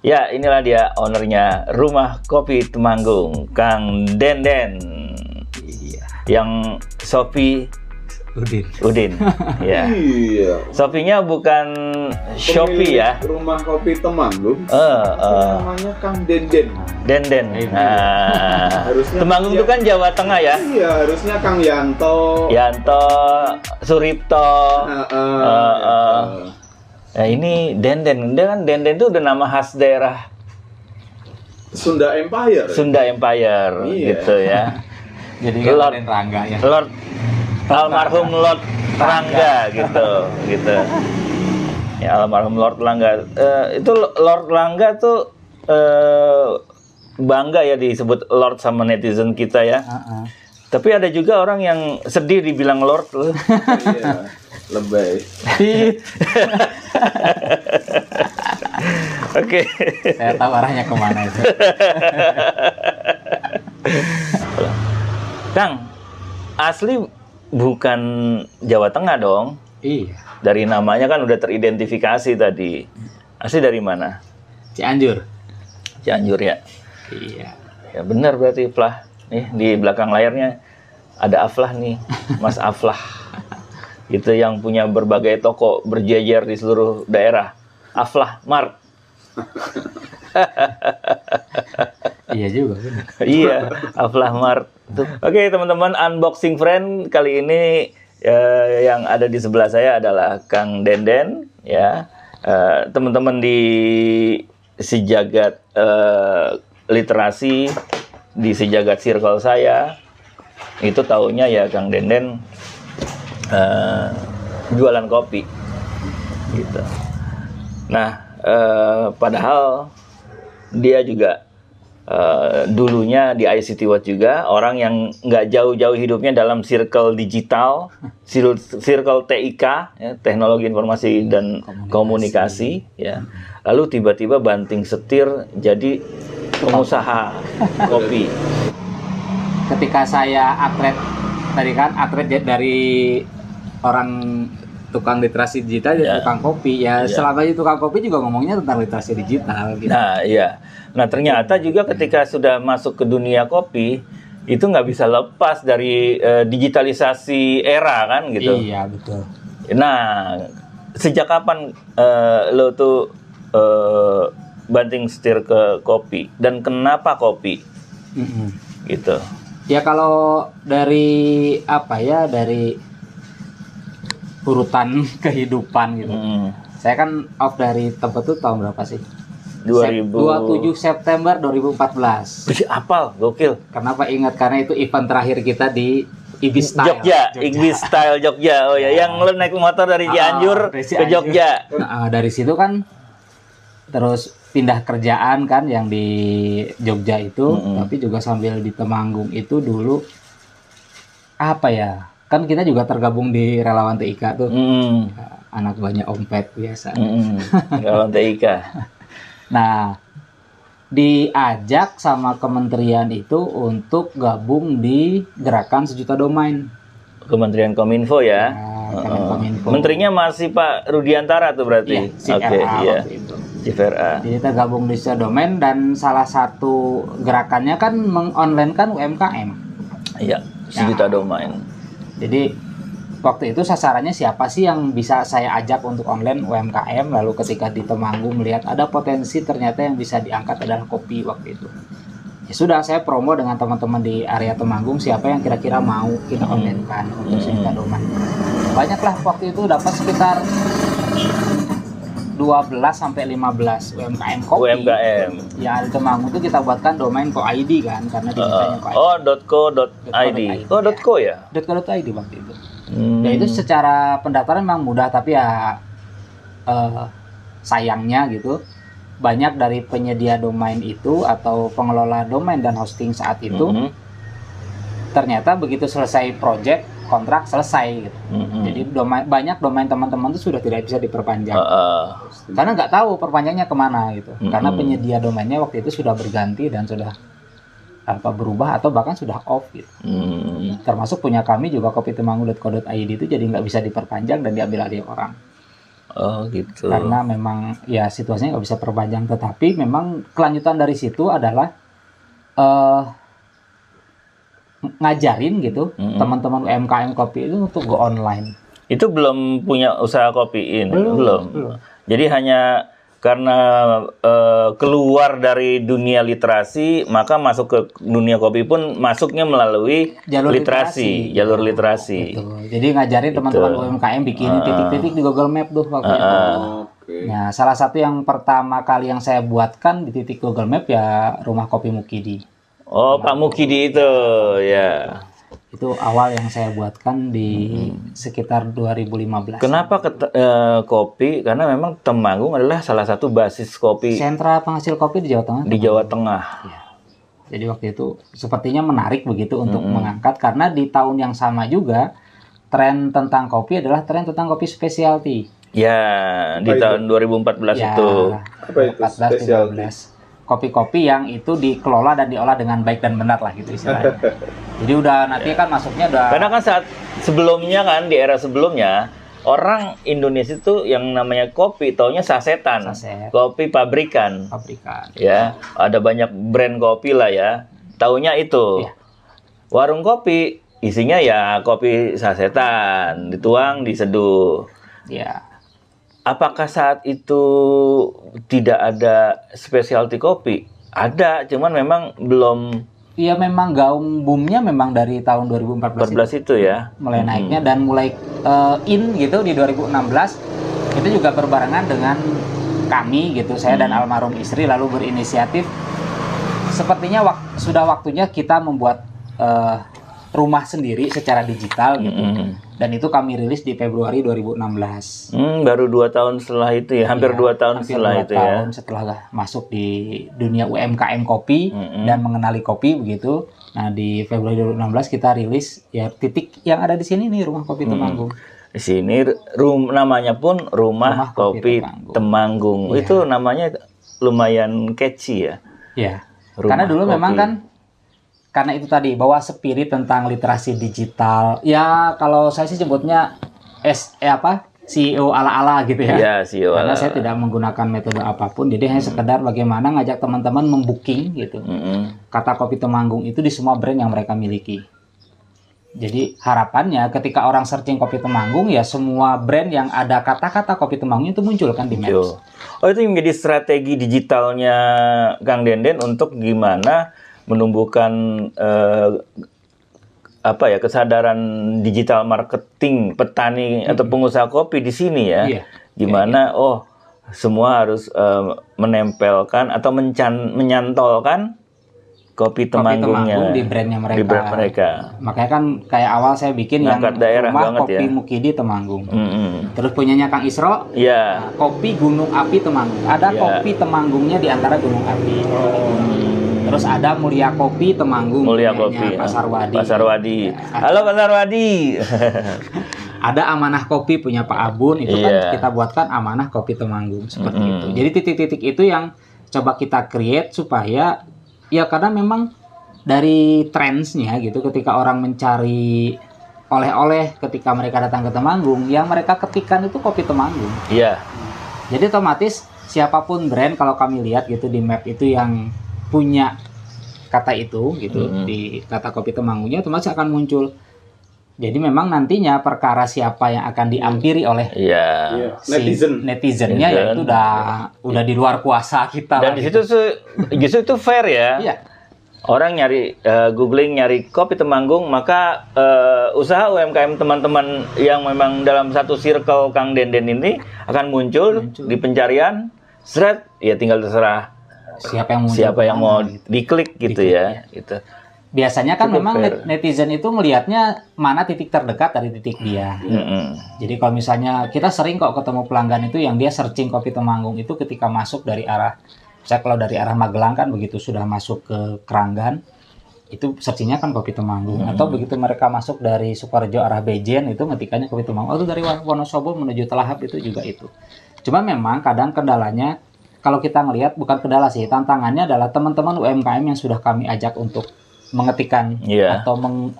Ya, inilah dia ownernya Rumah Kopi Temanggung, Kang Denden. Iya. Yang Shopee Udin. Ya. Iya. Shopee-nya bukan Shopee ya. Rumah Kopi Temanggung. Namanya Kang Denden. Denden. Nah, Harusnya Temanggung itu kan Jawa Tengah ya. Iya, harusnya Kang Yanto. Suripto. Nah, ini Denden. Dia kan Denden itu udah nama khas daerah Sunda Empire. Iya. Gitu ya. Jadi Lord Rangga ya. Lord almarhum Lord Rangga gitu. Ya, almarhum Lord Rangga. Itu Lord Rangga tuh bangga ya disebut Lord sama netizen kita ya. Tapi ada juga orang yang sedih dibilang Lord. Iya, lebay. Oke. Saya tahu arahnya kemana itu. Kang, asli bukan Jawa Tengah dong? Iya. Dari namanya kan udah teridentifikasi tadi. Asli dari mana? Cianjur. Cianjur ya? Iya. Ya benar berarti Aflah. Nih di belakang layarnya ada Aflah nih, Mas Aflah. Itu yang punya berbagai toko berjejer di seluruh daerah. Aflah Mart. Iya juga benar. Iya, Aflah Mart. Oke teman-teman, unboxing friend kali ini yang ada di sebelah saya adalah Kang Denden ya. Teman-teman di Sejagat Literasi, di Sejagat Circle saya itu taunya ya Kang Denden jualan kopi gitu. Nah, padahal dia juga dulunya di ICT Watch juga orang yang nggak jauh-jauh hidupnya dalam circle digital, circle TIK, ya, teknologi informasi dan komunikasi ya. Lalu tiba-tiba banting setir jadi pengusaha kopi. Ketika saya atlet dari orang tukang literasi digital jadi tukang kopi ya. Selama itu tukang kopi juga ngomongnya tentang literasi digital gitu. Nah iya, nah ternyata juga ketika sudah masuk ke dunia kopi itu nggak bisa lepas dari digitalisasi era kan gitu. Iya betul. Nah sejak kapan lo tuh banting setir ke kopi dan kenapa kopi gitu? Ya kalau dari dari urutan kehidupan gitu. Saya kan off dari tempat itu tahun berapa sih? 27 September 2014. Wih, apal, gokil. Kenapa ingat? Karena itu event terakhir kita di Ibis Style. Jogja. Ibis Style Jogja. Oh ya, yang lo naik motor dari Cianjur ke Jogja. Nah, dari situ kan terus pindah kerjaan kan yang di Jogja itu, tapi juga sambil di Temanggung itu dulu kan kita juga tergabung di relawan TIK tuh. Anak banyak ompet biasa. Relawan TIK. Nah, diajak sama kementerian itu untuk gabung di gerakan 1 juta domain. Kementerian Kominfo ya. Kominfo. Menterinya masih Pak Rudiantara tuh berarti. Oke, iya. Chief RA. Jadi kita gabung di 1 juta domain dan salah satu gerakannya kan mengonline kan UMKM. Iya, 1 juta domain. Jadi waktu itu sasarannya siapa sih yang bisa saya ajak untuk online UMKM. Lalu ketika di Temanggung melihat ada potensi ternyata yang bisa diangkat adalah kopi waktu itu. Ya sudah, saya promo dengan teman-teman di area Temanggung siapa yang kira-kira mau kita online kan untuk 1 juta domain. Banyaklah waktu itu dapat sekitar 12 sampai 15 UMKM kopi. UMKM. Ya di Temanggung itu kita buatkan domain .id kan karena dimintanya .id. .co.id. .co ya? .co.id waktu itu. Ya itu secara pendaftaran memang mudah, tapi ya sayangnya gitu banyak dari penyedia domain itu atau pengelola domain dan hosting saat itu ternyata begitu selesai project kontrak selesai gitu. Jadi banyak domain teman-teman itu sudah tidak bisa diperpanjang karena nggak tahu perpanjangnya kemana gitu. Karena penyedia domainnya waktu itu sudah berganti dan sudah berubah atau bahkan sudah off gitu. Termasuk punya kami juga kopitemanggung.co.id itu jadi nggak bisa diperpanjang dan diambil alih orang. Oh gitu. Karena memang ya situasinya nggak bisa perpanjang, tetapi memang kelanjutan dari situ adalah ngajarin gitu teman-teman UMKM kopi itu untuk go online. Itu belum punya usaha kopi ini? Belum. Jadi hanya karena keluar dari dunia literasi, maka masuk ke dunia kopi pun masuknya melalui jalur literasi. Gitu. Jadi ngajarin teman-teman UMKM bikin titik-titik di Google Map tuh waktu itu. Nah, salah satu yang pertama kali yang saya buatkan di titik Google Map ya rumah kopi Mukidi. Oh, Pak Mukidi itu, ya. Itu awal yang saya buatkan di sekitar 2015. Kenapa kopi? Karena memang Temanggung adalah salah satu basis kopi. Sentra penghasil kopi di Jawa Tengah. Di Jawa Tengah. Ya. Jadi waktu itu sepertinya menarik begitu untuk mengangkat, karena di tahun yang sama juga tren tentang kopi adalah tren tentang kopi specialty. Ya, di tahun 2014 Ya, itu. Apa itu 14-15. Kopi-kopi yang itu dikelola dan diolah dengan baik dan benar lah gitu istilahnya. Jadi udah nanti kan masuknya udah. Karena kan saat sebelumnya kan, di era sebelumnya, orang Indonesia itu yang namanya kopi taunya sasetan. Saset. Kopi pabrikan. Ya, ada banyak brand kopi lah ya. Taunya itu. Iya. Warung kopi isinya ya kopi sasetan, dituang, diseduh. Ya. Apakah saat itu tidak ada specialty kopi? Ada, cuman memang belum. Iya, memang gaung boomnya memang dari tahun 2014 itu ya. mulai naiknya dan mulai in gitu di 2016 itu juga berbarengan dengan kami gitu, saya dan almarhum istri lalu berinisiatif sepertinya sudah waktunya kita membuat rumah sendiri secara digital gitu. Dan itu kami rilis di Februari 2016. Baru 2 tahun setelah itu ya, hampir 2 tahun hampir setelah 2 itu tahun ya. setelah masuk di dunia UMKM kopi dan mengenali kopi begitu. Nah, di Februari 2016 kita rilis ya titik yang ada di sini nih, rumah kopi Temanggung. Di sini namanya pun Rumah Kopi Temanggung. Iya. Itu namanya lumayan catchy ya. Ya. Rumah Karena dulu kopi. memang kan karena itu tadi bawa spirit tentang literasi digital. Ya kalau saya sih sebutnya CEO ala-ala gitu ya. Iya, CEO Karena ala-ala. saya tidak menggunakan metode apapun. Jadi hanya sekedar bagaimana ngajak teman-teman membooking gitu. Kata Kopi Temanggung itu di semua brand yang mereka miliki. Jadi harapannya ketika orang searching Kopi Temanggung ya semua brand yang ada kata-kata Kopi Temanggung itu muncul kan di Maps. Oh, itu yang menjadi strategi digitalnya Kang Denden untuk gimana menumbuhkan kesadaran digital marketing petani atau pengusaha kopi di sini ya. Iya. Gimana semua harus menempelkan atau menyantolkan kopi Temanggungnya di brandnya mereka. Di brand mereka. Makanya kan kayak awal saya bikin Ngangkat yang daerah rumah banget kopi ya. Mukidi Temanggung. Terus punyanya Kang Isro, Iya. kopi Gunung Api Temanggung. Ada Iya. kopi Temanggungnya di antara Gunung Api. Terus ada Mulia Kopi Temanggung. Mulia punyanya Kopi. Pasar Wadi. Pasar Wadi. Ya. Halo Pasar Wadi. Ada Amanah Kopi punya Pak Abun. Itu Iya. kan kita buatkan Amanah Kopi Temanggung seperti itu. Mm-mm. Jadi titik-titik itu yang coba kita create supaya ya karena memang dari trendsnya gitu ketika orang mencari oleh-oleh ketika mereka datang ke Temanggung yang mereka ketikkan itu kopi Temanggung. Iya. Jadi otomatis siapapun brand kalau kami lihat gitu di map itu yang punya kata itu gitu di kata kopi Temanggungnya otomatis akan muncul. Jadi memang nantinya perkara siapa yang akan diampiri oleh Iya. netizennya ya itu udah di luar kuasa kita. Dan lah di gitu. situ justru itu fair ya. Iya. Orang nyari googling nyari kopi Temanggung, maka usaha UMKM teman-teman yang memang dalam satu circle Kang Denden ini akan muncul di pencarian, ya tinggal terserah siapa yang mau diklik gitu ya. Gitu. Biasanya kan Cukup memang fair. netizen itu melihatnya mana titik terdekat dari titik dia. Jadi kalau misalnya kita sering kok ketemu pelanggan itu yang dia searching kopi Temanggung itu ketika masuk dari arah, saya kalau dari arah Magelang kan begitu sudah masuk ke Keranggan itu searchingnya kan kopi Temanggung. Atau begitu mereka masuk dari Sukorejo arah Bejen itu ngetikannya kopi Temanggung. Atau dari Wonosobo menuju Telahap itu juga itu. Cuma memang kadang kendalanya kalau kita ngelihat bukan kendala sih, tantangannya adalah teman-teman UMKM yang sudah kami ajak untuk mengetikkan atau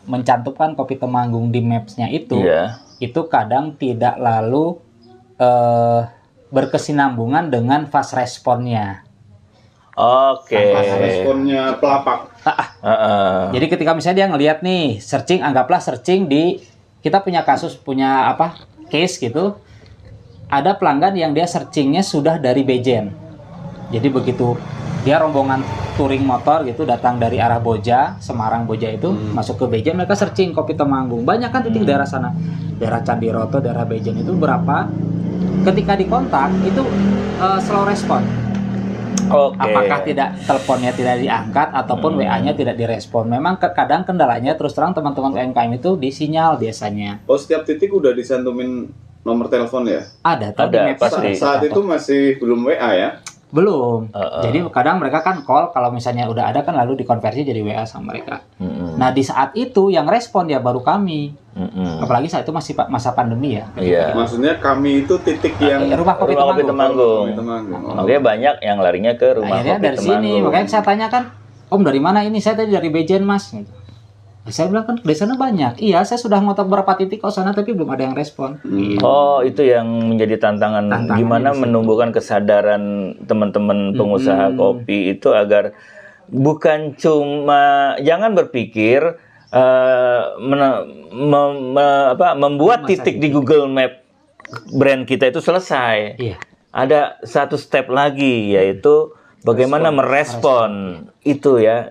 mencantumkan kopi Temanggung di maps-nya itu kadang tidak lalu berkesinambungan dengan fast responnya. Oke. Pas responnya pelapak. Jadi ketika misalnya dia ngelihat nih searching, anggaplah searching di, kita punya kasus, punya case gitu, ada pelanggan yang dia searchingnya sudah dari Bejen. Jadi begitu dia rombongan touring motor gitu datang dari arah Boja, Semarang Boja itu masuk ke Bejen, mereka searching Kopi Temanggung. Banyak kan titik daerah sana, daerah Candiroto, daerah Bejen itu berapa. Ketika dikontak itu slow respon. Apakah teleponnya tidak diangkat ataupun WA-nya tidak direspon. Memang kadang kendalanya terus terang teman-teman UMKM itu di sinyal biasanya. Oh, setiap titik udah disantumin nomor telepon ya? Ada, tapi saat itu masih belum WA ya? Belum. Jadi kadang mereka kan call, kalau misalnya udah ada kan lalu dikonversi jadi WA sama mereka. Nah di saat itu yang respon ya baru kami. Apalagi saat itu masih masa pandemi ya. Iya. Maksudnya kami itu titik yang rumah Kopi Temanggung. Makanya banyak yang larinya ke rumah akhirnya Kopi dari Temanggung. sini, makanya saya tanya kan, Om dari mana ini? Saya tadi dari Bejen Mas. Saya bilang kan di sana banyak. Iya, saya sudah ngotot beberapa titik ke sana tapi belum ada yang respon. Oh, itu yang menjadi tantangan gimana menumbuhkan kesadaran teman-teman pengusaha kopi itu agar bukan cuma jangan berpikir membuat titik di Google Map brand kita itu selesai. Iya. Ada satu step lagi yaitu bagaimana merespon itu ya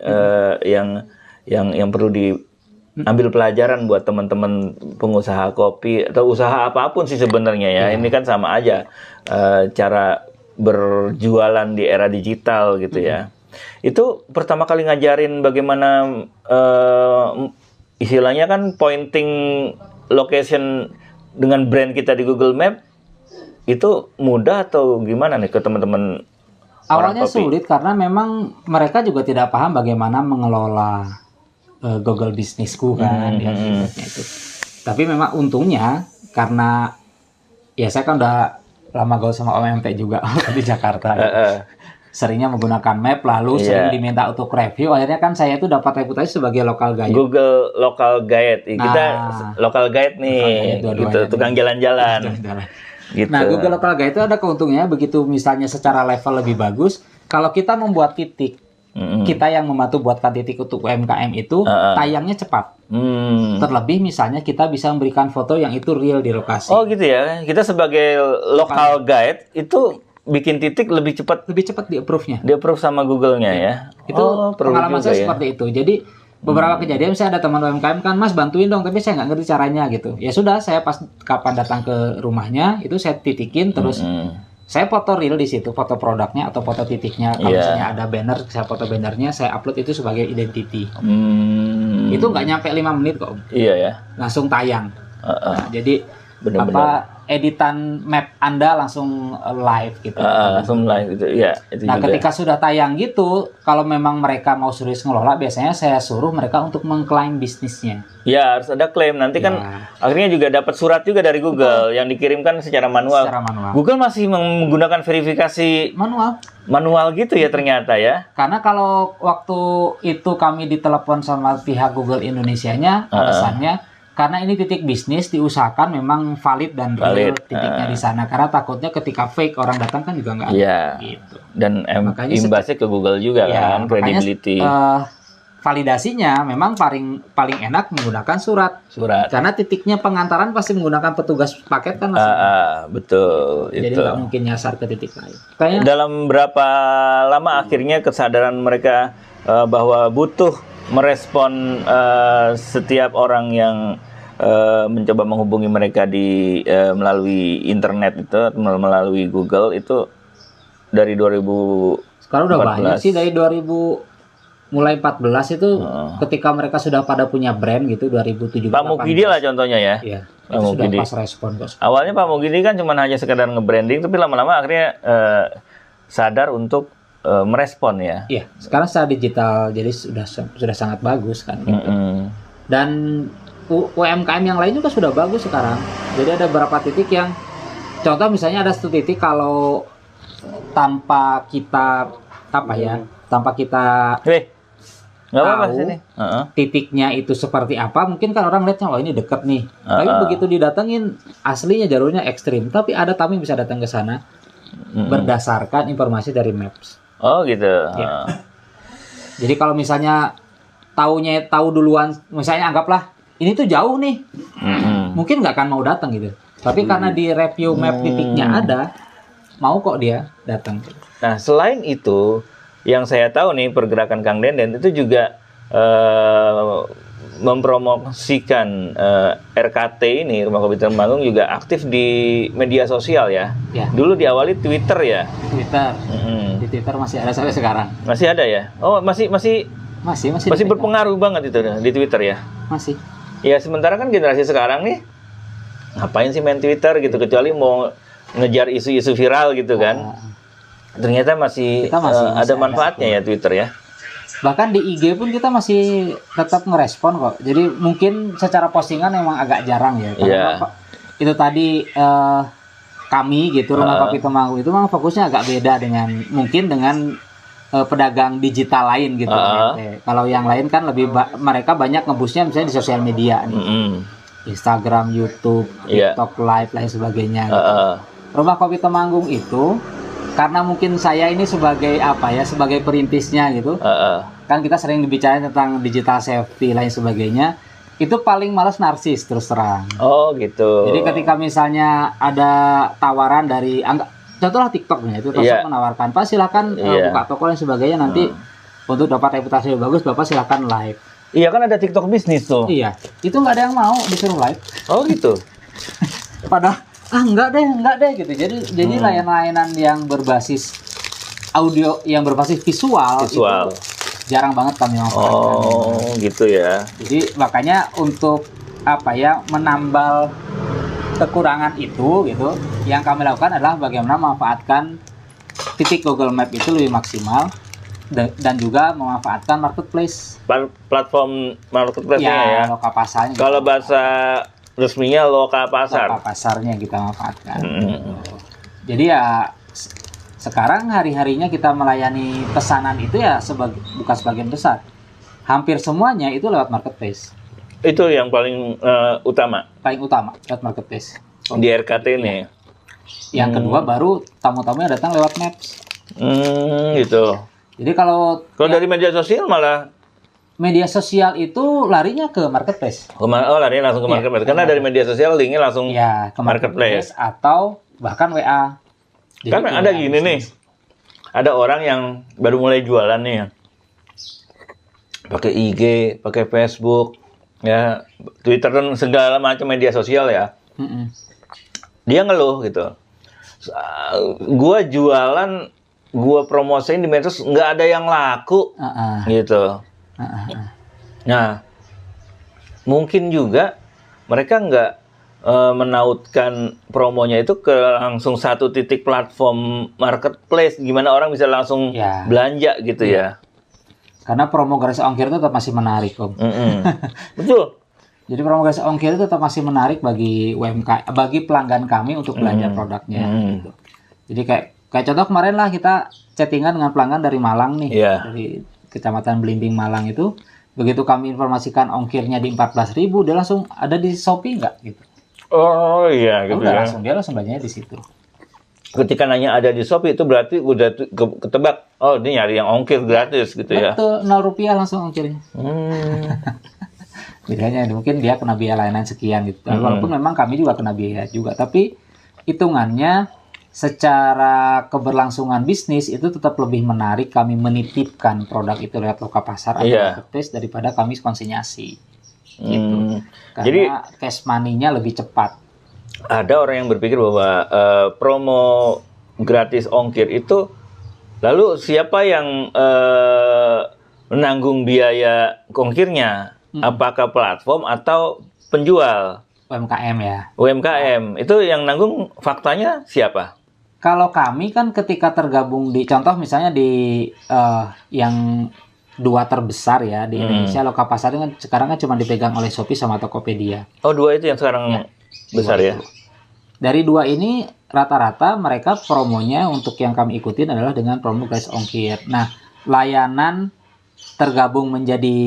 yang perlu diambil pelajaran buat teman-teman pengusaha kopi atau usaha apapun sih sebenarnya ya. Ini kan sama aja cara berjualan di era digital gitu ya. Itu pertama kali ngajarin bagaimana istilahnya kan pointing location dengan brand kita di Google Map itu mudah atau gimana nih ke teman-teman? Awalnya sulit karena memang mereka juga tidak paham bagaimana mengelola Google Businessku kan itu. Tapi memang untungnya karena ya saya kan udah lama gaul sama OMT juga di Jakarta. Seringnya menggunakan map lalu sering diminta untuk review, akhirnya kan saya itu dapat reputasi sebagai local guide. Google local guide. Kita local guide nih, gitu, tukang jalan-jalan. Gitu. Nah, Google local guide itu ada keuntungannya begitu misalnya secara level lebih bagus kalau kita membuat titik. Kita yang membantu buatkan titik untuk UMKM itu tayangnya cepat. Terlebih misalnya kita bisa memberikan foto yang itu real di lokasi. Oh gitu ya. Kita sebagai local guide itu bikin titik lebih cepat di approve-nya. Di approve sama Google-nya ya. Itu pengalaman saya seperti itu. Jadi beberapa kejadian saya ada teman UMKM kan, Mas bantuin dong, tapi saya nggak ngerti caranya gitu. Ya sudah, saya pas kapan datang ke rumahnya itu saya titikin terus. Saya foto real di situ, foto produknya atau foto titiknya. Kalau misalnya ada banner, saya foto bannernya, saya upload itu sebagai identity. Itu nggak nyampe 5 menit kok. Iya ya. Langsung tayang. Nah, jadi editan map Anda langsung live gitu. Langsung live gitu. Iya, itu nah, juga. ketika sudah tayang gitu, kalau memang mereka mau serius ngelola, biasanya saya suruh mereka untuk mengklaim bisnisnya. Ya, harus ada klaim. Nanti kan akhirnya juga dapat surat juga dari Google yang dikirimkan secara manual. Google masih menggunakan verifikasi manual gitu ya ternyata ya. Karena kalau waktu itu kami ditelepon sama pihak Google Indonesianya, alasannya karena ini titik bisnis diusahakan memang valid dan real titiknya di sana. Karena takutnya ketika fake orang datang kan juga nggak ada. Gitu. Dan imbasnya ke Google juga kan, credibility. Validasinya memang paling enak menggunakan surat. Karena titiknya pengantaran pasti menggunakan petugas paket kan langsung. Betul. Jadi nggak mungkin nyasar ke titik lain. Dalam berapa lama akhirnya kesadaran mereka bahwa butuh merespon setiap orang yang mencoba menghubungi mereka di melalui internet itu, melalui Google itu dari 2014. Sekarang udah banyak sih dari mulai 14 itu ketika mereka sudah pada punya brand gitu 2017. Pak Mukidi lah contohnya ya. Iya. Itu sudah pas respon bos. Awalnya Pak Mukidi kan cuma hanya sekedar nge-branding, tapi lama-lama akhirnya sadar untuk merespon ya. Iya, sekarang secara digital jadi sudah sangat bagus kan gitu. Dan UMKM yang lain juga sudah bagus sekarang. Jadi ada beberapa titik yang contoh misalnya ada satu titik kalau tanpa kita Nggak apa-apa tahu sini. titiknya itu seperti apa, mungkin kan orang lihatnya wah ini deket nih. Tapi begitu didatengin aslinya jalurnya ekstrim. Tapi ada tamu yang bisa datang ke sana berdasarkan informasi dari Maps. Oh gitu. Ya. Jadi kalau misalnya tahu duluan, misalnya anggaplah ini tuh jauh nih, mungkin nggak akan mau datang gitu. Tapi karena di review map titiknya ada, mau kok dia datang. Nah selain itu, yang saya tahu nih pergerakan Kang Denden itu juga mempromosikan RKT ini, Rumah Kopi Temanggung, juga aktif di media sosial ya. Dulu diawali Twitter ya. Twitter. Di Twitter masih ada sampai sekarang. Masih ada ya? Oh masih berpengaruh banget itu di Twitter ya. Masih. Ya sementara kan generasi sekarang nih ngapain sih main Twitter gitu, kecuali mau ngejar isu-isu viral gitu kan. Ternyata masih ada manfaatnya ya Twitter ya. Bahkan di IG pun kita masih tetap ngerespon kok. Jadi mungkin secara postingan memang agak jarang ya. Karena itu tadi kami gitu, Rumah Kopi Temanggung itu memang fokusnya agak beda dengan pedagang digital lain gitu. Kalau yang lain kan lebih mereka banyak ngebusnya misalnya di sosial media nih. Instagram, YouTube, TikTok Live lain sebagainya gitu. Rumah Kopi Temanggung itu karena mungkin saya ini sebagai sebagai perintisnya gitu, kan kita sering dibicarain tentang digital safety lain sebagainya, itu paling malas narsis terus terang. Oh gitu. Jadi ketika misalnya ada tawaran dari contohlah TikToknya itu menawarkan, Pak silakan buka toko dan sebagainya nanti untuk dapat reputasi yang bagus, Bapak silakan live. Iya kan ada TikTok bisnis tuh. Iya, itu nggak ada yang mau disuruh live. Oh gitu. Padahal enggak deh gitu. Jadi layanan yang berbasis audio, yang berbasis visual. Itu jarang banget kami manfaatkan. Oh, gitu ya. Jadi makanya untuk menambal kekurangan itu gitu, yang kami lakukan adalah bagaimana memanfaatkan titik Google Map itu lebih maksimal dan juga memanfaatkan marketplace. Platform marketplace-nya ya. Lokapasarnya. Kalau bahasa resminya Lokapasar. Lokapasarnya kita manfaatkan. Jadi ya sekarang hari-harinya kita melayani pesanan itu ya bukan sebagian besar. Hampir semuanya itu lewat marketplace. Itu yang paling utama. Paling utama lewat marketplace. Di RKT ini. Yang kedua baru tamu-tamunya datang lewat Maps. Gitu. Jadi kalau dari media sosial malah media sosial itu larinya ke marketplace. Larinya langsung ke marketplace. Karena dari media sosial linknya langsung ke marketplace atau bahkan WA. Jadi kan ada gini nih. Ada orang yang baru mulai jualan nih. Pakai IG, pakai Facebook, ya, Twitter dan segala macam media sosial ya. Dia ngeluh gitu. Gua jualan, gua promosiin di medsos nggak ada yang laku. Gitu. Nah, mungkin juga mereka nggak menautkan promonya itu ke langsung satu titik platform marketplace, gimana orang bisa langsung belanja gitu ya. Karena promo gratis ongkir itu tetap masih menarik, Om. Betul. Jadi promo gratis ongkir itu tetap masih menarik bagi bagi pelanggan kami untuk belanja produknya. Gitu. Jadi kayak contoh kemarin lah kita chattingan dengan pelanggan dari Malang nih, dari Kecamatan Belimbing Malang itu, begitu kami informasikan ongkirnya di 14.000, dia langsung ada di Shopee nggak gitu. Oh iya gitu ya. Dia langsung belanja di situ. Ketika nanya ada di Shopee itu berarti udah ketebak, oh ini nyari yang ongkir gratis gitu ya. Betul, 0 rupiah langsung ongkirnya. Bedanya mungkin dia kena biaya layanan sekian gitu. Walaupun memang kami juga kena biaya juga, tapi hitungannya secara keberlangsungan bisnis itu tetap lebih menarik kami menitipkan produk itu lewat Lokapasar atau marketplace daripada kami konsinyasi gitu. Karena jadi cash money-nya lebih cepat. Ada orang yang berpikir bahwa promo gratis ongkir itu lalu siapa yang menanggung biaya ongkirnya? Apakah platform atau penjual? UMKM ya. UMKM itu yang nanggung, faktanya siapa? Kalau kami kan ketika tergabung di contoh misalnya di yang dua terbesar ya di Indonesia, Lokapasar kan sekarang kan cuma dipegang oleh Shopee sama Tokopedia. Oh, dua itu yang sekarang besar ya. Dari dua ini rata-rata mereka promonya untuk yang kami ikutin adalah dengan promo gratis ongkir. Nah, layanan tergabung menjadi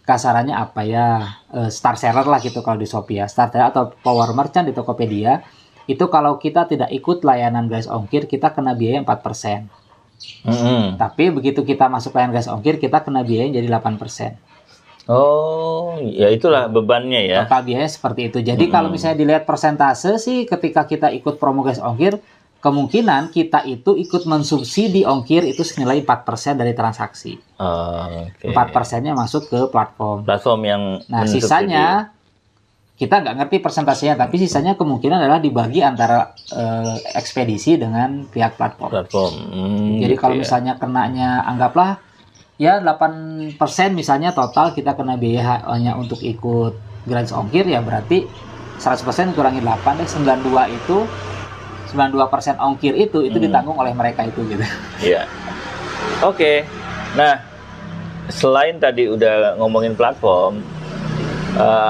kasarannya apa ya, star seller lah gitu kalau di Shopee ya, star seller atau power merchant di Tokopedia, itu kalau kita tidak ikut layanan gratis ongkir kita kena biaya 4%. Tapi begitu kita masuk layanan gratis ongkir kita kena biaya jadi 8%. Oh, ya itulah bebannya ya. Total biaya seperti itu. Jadi kalau misalnya dilihat persentase sih, ketika kita ikut promo gratis ongkir, kemungkinan kita itu ikut mensubsidi ongkir itu senilai 4% dari transaksi. 4%-nya masuk ke platform. Platform yang Nah, sisanya kita nggak ngerti persentasenya, tapi sisanya kemungkinan adalah dibagi antara ekspedisi dengan pihak platform. Jadi gitu kalau misalnya kenanya, anggaplah ya 8% misalnya total kita kena biaya hanya untuk ikut gratis ongkir, ya berarti 100% kurangi 8 deh, 92% ongkir itu ditanggung oleh mereka itu gitu. Iya. Oke. Nah, selain tadi udah ngomongin platform,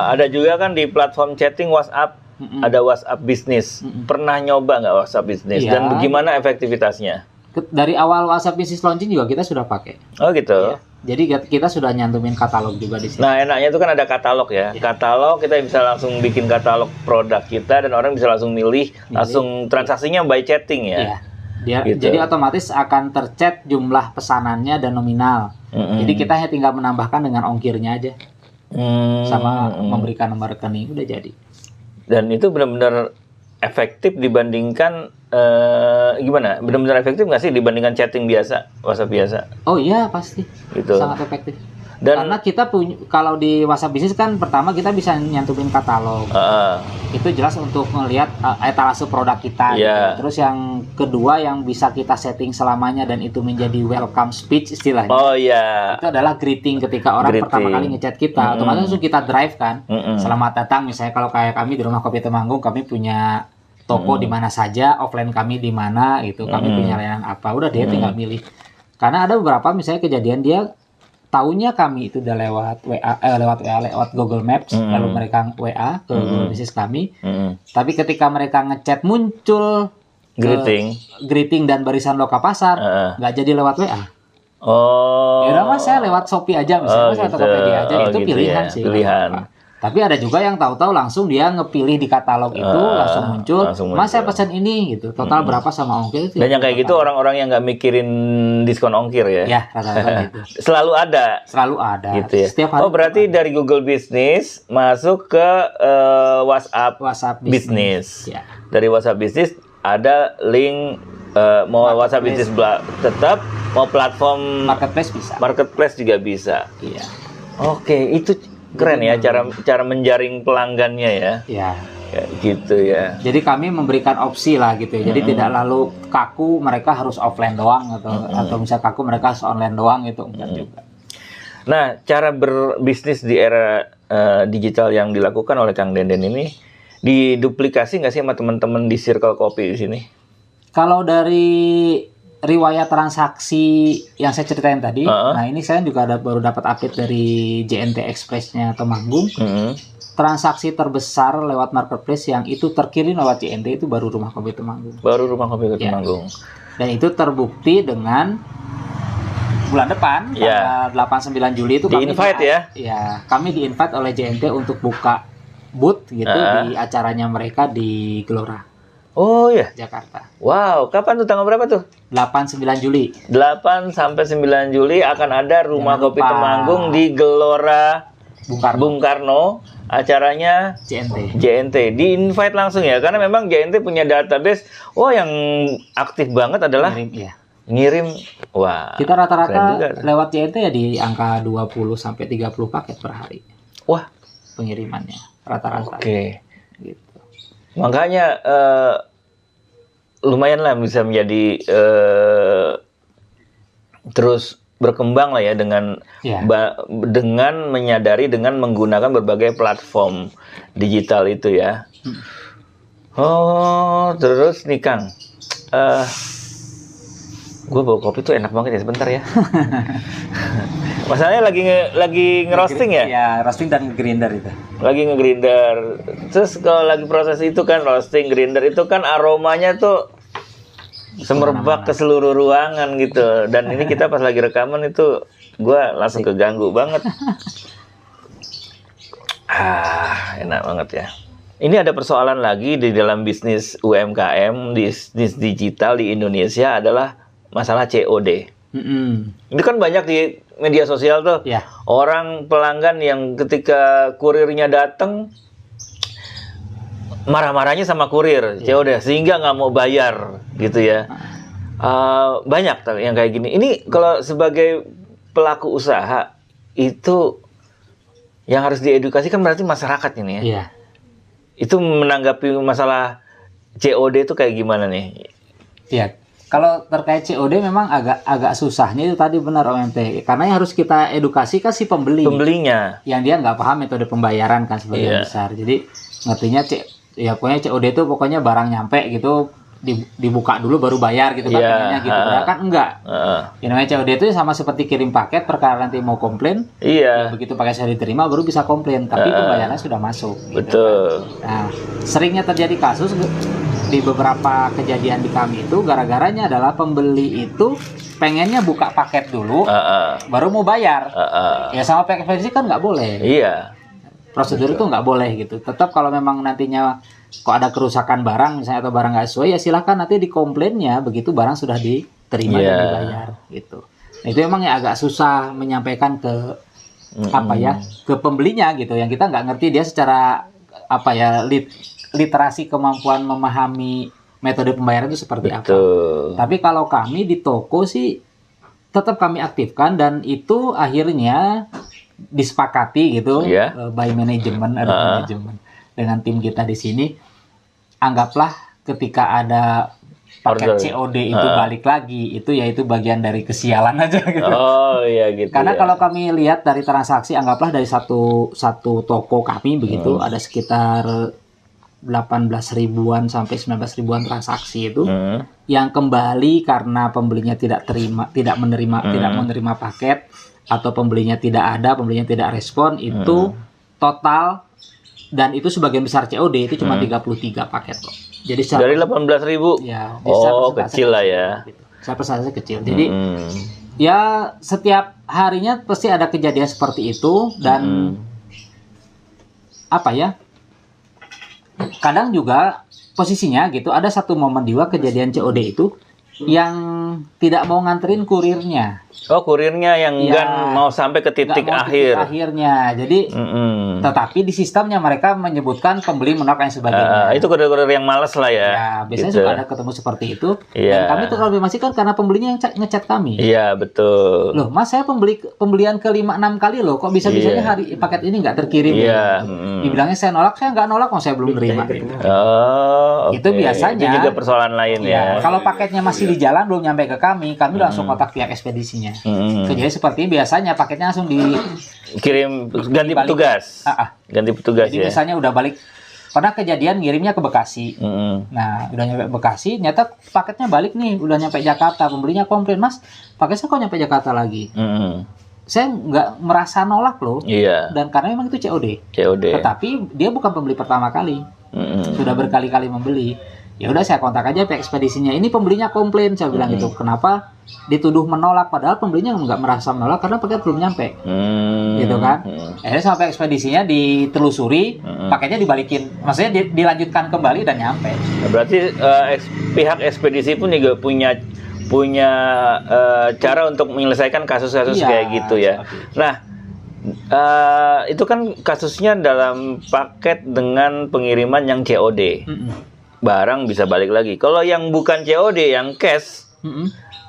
ada juga kan di platform chatting WhatsApp, ada WhatsApp Business. Pernah nyoba nggak WhatsApp Business? Iya. Dan bagaimana efektivitasnya? Dari awal WhatsApp Business launching juga kita sudah pakai. Oh gitu. Ya. Jadi kita sudah nyantumin katalog juga di sini. Nah, enaknya itu kan ada katalog ya. Katalog kita bisa langsung bikin katalog produk kita dan orang bisa langsung milih. Langsung transaksinya by chatting ya. Iya. Gitu. Jadi otomatis akan terchat jumlah pesanannya dan nominal. Jadi kita hanya tinggal menambahkan dengan ongkirnya aja. Sama memberikan nomor rekening, udah jadi. Dan itu benar-benar efektif dibandingkan gimana? Benar-benar efektif nggak sih dibandingkan chatting biasa, WhatsApp biasa? Oh iya pasti, gitu. Sangat efektif. Dan karena kita punya, kalau di WhatsApp Business kan pertama kita bisa nyantumin katalog. Itu jelas untuk melihat etalase produk kita. Gitu. Terus yang kedua yang bisa kita setting selamanya dan itu menjadi welcome speech istilahnya. Oh iya. Itu adalah greeting ketika orang pertama kali ngechat kita. Otomatis langsung kita drive kan. Selamat datang, misalnya kalau kayak kami di Rumah Kopi Temanggung, kami punya toko di mana saja, offline kami di mana gitu. Kami punya layanan apa. Udah dia tinggal milih. Karena ada beberapa misalnya kejadian dia tahunya kami itu udah lewat Google Maps, lalu mereka WA ke Google Business kami. Tapi ketika mereka ngechat muncul greeting dan barisan loka pasar, nggak jadi lewat WA. Oh. Ya udah mas, saya lewat Shopee aja misalnya, gitu. Tokopedia aja, itu gitu pilihan ya. sih. Pilihan. Tapi ada juga yang tahu-tahu langsung dia ngepilih di katalog itu langsung muncul. Mas saya pesan ini gitu. Total berapa sama ongkir itu. Dan yang kayak gitu orang-orang yang nggak mikirin diskon ongkir ya. Ya, rata-rata gitu. Selalu ada. Selalu ada. Gitu ya. Setiap hari. Oh, berarti dari Google Business masuk ke WhatsApp Business. Ya. Dari WhatsApp Business ada link mau WhatsApp Business tetap, mau platform Marketplace juga bisa. Iya. Oke, itu keren ya cara menjaring pelanggannya ya. Iya. Ya, gitu ya. Jadi kami memberikan opsi lah gitu ya. Jadi tidak lalu kaku mereka harus offline doang atau misalnya kaku mereka harus online doang gitu, enggak juga. Nah, cara berbisnis di era digital yang dilakukan oleh Kang Denden ini diduplikasi nggak sih sama teman-teman di Circle Kopi di sini? Kalau dari riwayat transaksi yang saya ceritain tadi, nah ini saya juga baru dapat update dari JNT Express-nya Temanggung. Transaksi terbesar lewat marketplace yang itu terkirim lewat JNT itu baru Rumah Kopi Temanggung. Baru Rumah Kopi Temanggung. Dan itu terbukti dengan bulan depan, tanggal 8-9 Juli itu kami di-invite ya? Ya, kami di-invite oleh JNT untuk buka booth gitu di acaranya mereka di Gelora. Oh ya, Jakarta. Wow, kapan tuh, tanggal berapa tuh? 8-9 Juli. 8 sampai 9 Juli akan ada Rumah Kopi Temanggung di Gelora Bung Karno. Acaranya JNT. Di-invite langsung ya, karena memang JNT punya database. Oh, yang aktif banget adalah ngirim. Wah. Kita rata-rata lewat JNT ya di angka 20 sampai 30 paket per hari. Wah, pengirimannya rata-rata. Oke. Gitu. Makanya lumayan lah bisa menjadi terus berkembang lah ya dengan menyadari dengan menggunakan berbagai platform digital itu ya. Oh, terus nih Kang, gue bawa kopi tuh enak banget ya, sebentar ya. Masalahnya lagi ngerosting ya? Ya, roasting dan grinder itu. Lagi ngegrinder. Terus kalau lagi proses itu kan roasting, grinder itu kan aromanya tuh semerbak ke seluruh ruangan gitu. Dan ini kita pas lagi rekaman itu gue langsung keganggu banget. Enak banget ya. Ini ada persoalan lagi di dalam bisnis UMKM, bisnis digital di Indonesia adalah masalah COD. Ini kan banyak di media sosial tuh, ya. Orang pelanggan yang ketika kurirnya datang marah-marahnya sama kurir, COD, sehingga nggak mau bayar gitu ya. Banyak yang kayak gini. Ini kalau sebagai pelaku usaha itu yang harus diedukasi kan berarti masyarakat ini ya. Iya. Itu menanggapi masalah COD itu kayak gimana nih? Iya. Kalau terkait COD memang agak susahnya itu tadi benar OMT. Karena yang harus kita edukasi kan si pembelinya. Yang dia nggak paham metode pembayaran kan sebagian besar. Jadi ngertinya pokoknya COD itu pokoknya barang nyampe gitu dibuka dulu baru bayar gitu kan, gitu. Padahal kan enggak. Yang namanya COD itu sama seperti kirim paket, perkara nanti mau komplain. Begitu paket saya diterima baru bisa komplain, tapi pembayarannya sudah masuk. Betul. Gitu kan. Nah, seringnya terjadi kasus di beberapa kejadian di kami itu gara-garanya adalah pembeli itu pengennya buka paket dulu, baru mau bayar. Ya sama pihak ekspedisi kan nggak boleh. Prosedur itu nggak boleh gitu. Tetap kalau memang nantinya kok ada kerusakan barang misalnya atau barang nggak sesuai ya silahkan nanti dikomplainnya begitu barang sudah diterima dan dibayar gitu. Nah, itu memang ya agak susah menyampaikan ke ke pembelinya gitu yang kita nggak ngerti dia secara literasi kemampuan memahami metode pembayaran itu seperti apa. Tapi kalau kami di toko sih tetap kami aktifkan dan itu akhirnya disepakati gitu by manajemen manajemen dengan tim kita di sini. Anggaplah ketika ada paket COD itu balik lagi itu bagian dari kesialan aja gitu. Gitu. Karena kalau kami lihat dari transaksi anggaplah dari satu toko kami begitu ada sekitar 18 ribuan sampai 19 ribuan transaksi itu yang kembali karena pembelinya tidak menerima paket atau pembelinya tidak respon itu total dan itu sebagian besar COD itu cuma 33 paket kok. Jadi dari 18.000. Ya, kecil lah ya. Saya persentase kecil. Jadi ya setiap harinya pasti ada kejadian seperti itu dan kadang juga posisinya gitu ada satu momen juga kejadian COD itu yang tidak mau nganterin kurirnya. Kurirnya yang enggan mau sampai ke titik akhirnya. Jadi tetapi di sistemnya mereka menyebutkan pembeli menolak dan sebagainya. Itu kurir-kurir yang malas lah ya. Ya, biasanya suka ada ketemu seperti itu. Dan kami terkonfirmasi kan karena pembelinya yang ngechat kami. Iya, betul. Loh, Mas saya pembelian ke 5-6 kali loh, kok bisa-bisanya hari paket ini nggak terkirim? Dibilangnya saya nggak nolak, saya belum terima. Itu biasanya. Itu juga persoalan lain ya. Kalau paketnya masih di jalan belum nyampe ke kami langsung kontak pihak ekspedisinya. Jadi seperti biasanya paketnya langsung dikirim ganti petugas. Ganti petugas. Jadi misalnya udah balik, pernah kejadian ngirimnya ke Bekasi. Nah, udah nyampe Bekasi, nyata paketnya balik nih, udah nyampe Jakarta. Pembelinya komplain, Mas, paketnya kok nyampe Jakarta lagi? Saya nggak merasa nolak loh. Dan karena memang itu COD. Tetapi dia bukan pembeli pertama kali. Sudah berkali-kali membeli. Ya udah saya kontak aja pihak ekspedisinya. Ini pembelinya komplain, saya bilang gitu. Kenapa dituduh menolak padahal pembelinya nggak merasa menolak karena paket belum nyampe. Gitu kan. Akhirnya sampai ekspedisinya ditelusuri, paketnya dibalikin. Maksudnya dilanjutkan kembali dan nyampe. Berarti pihak ekspedisi pun juga punya cara untuk menyelesaikan kasus-kasus kayak gitu ya. Nah, itu kan kasusnya dalam paket dengan pengiriman yang COD. Barang bisa balik lagi. Kalau yang bukan COD, yang cash,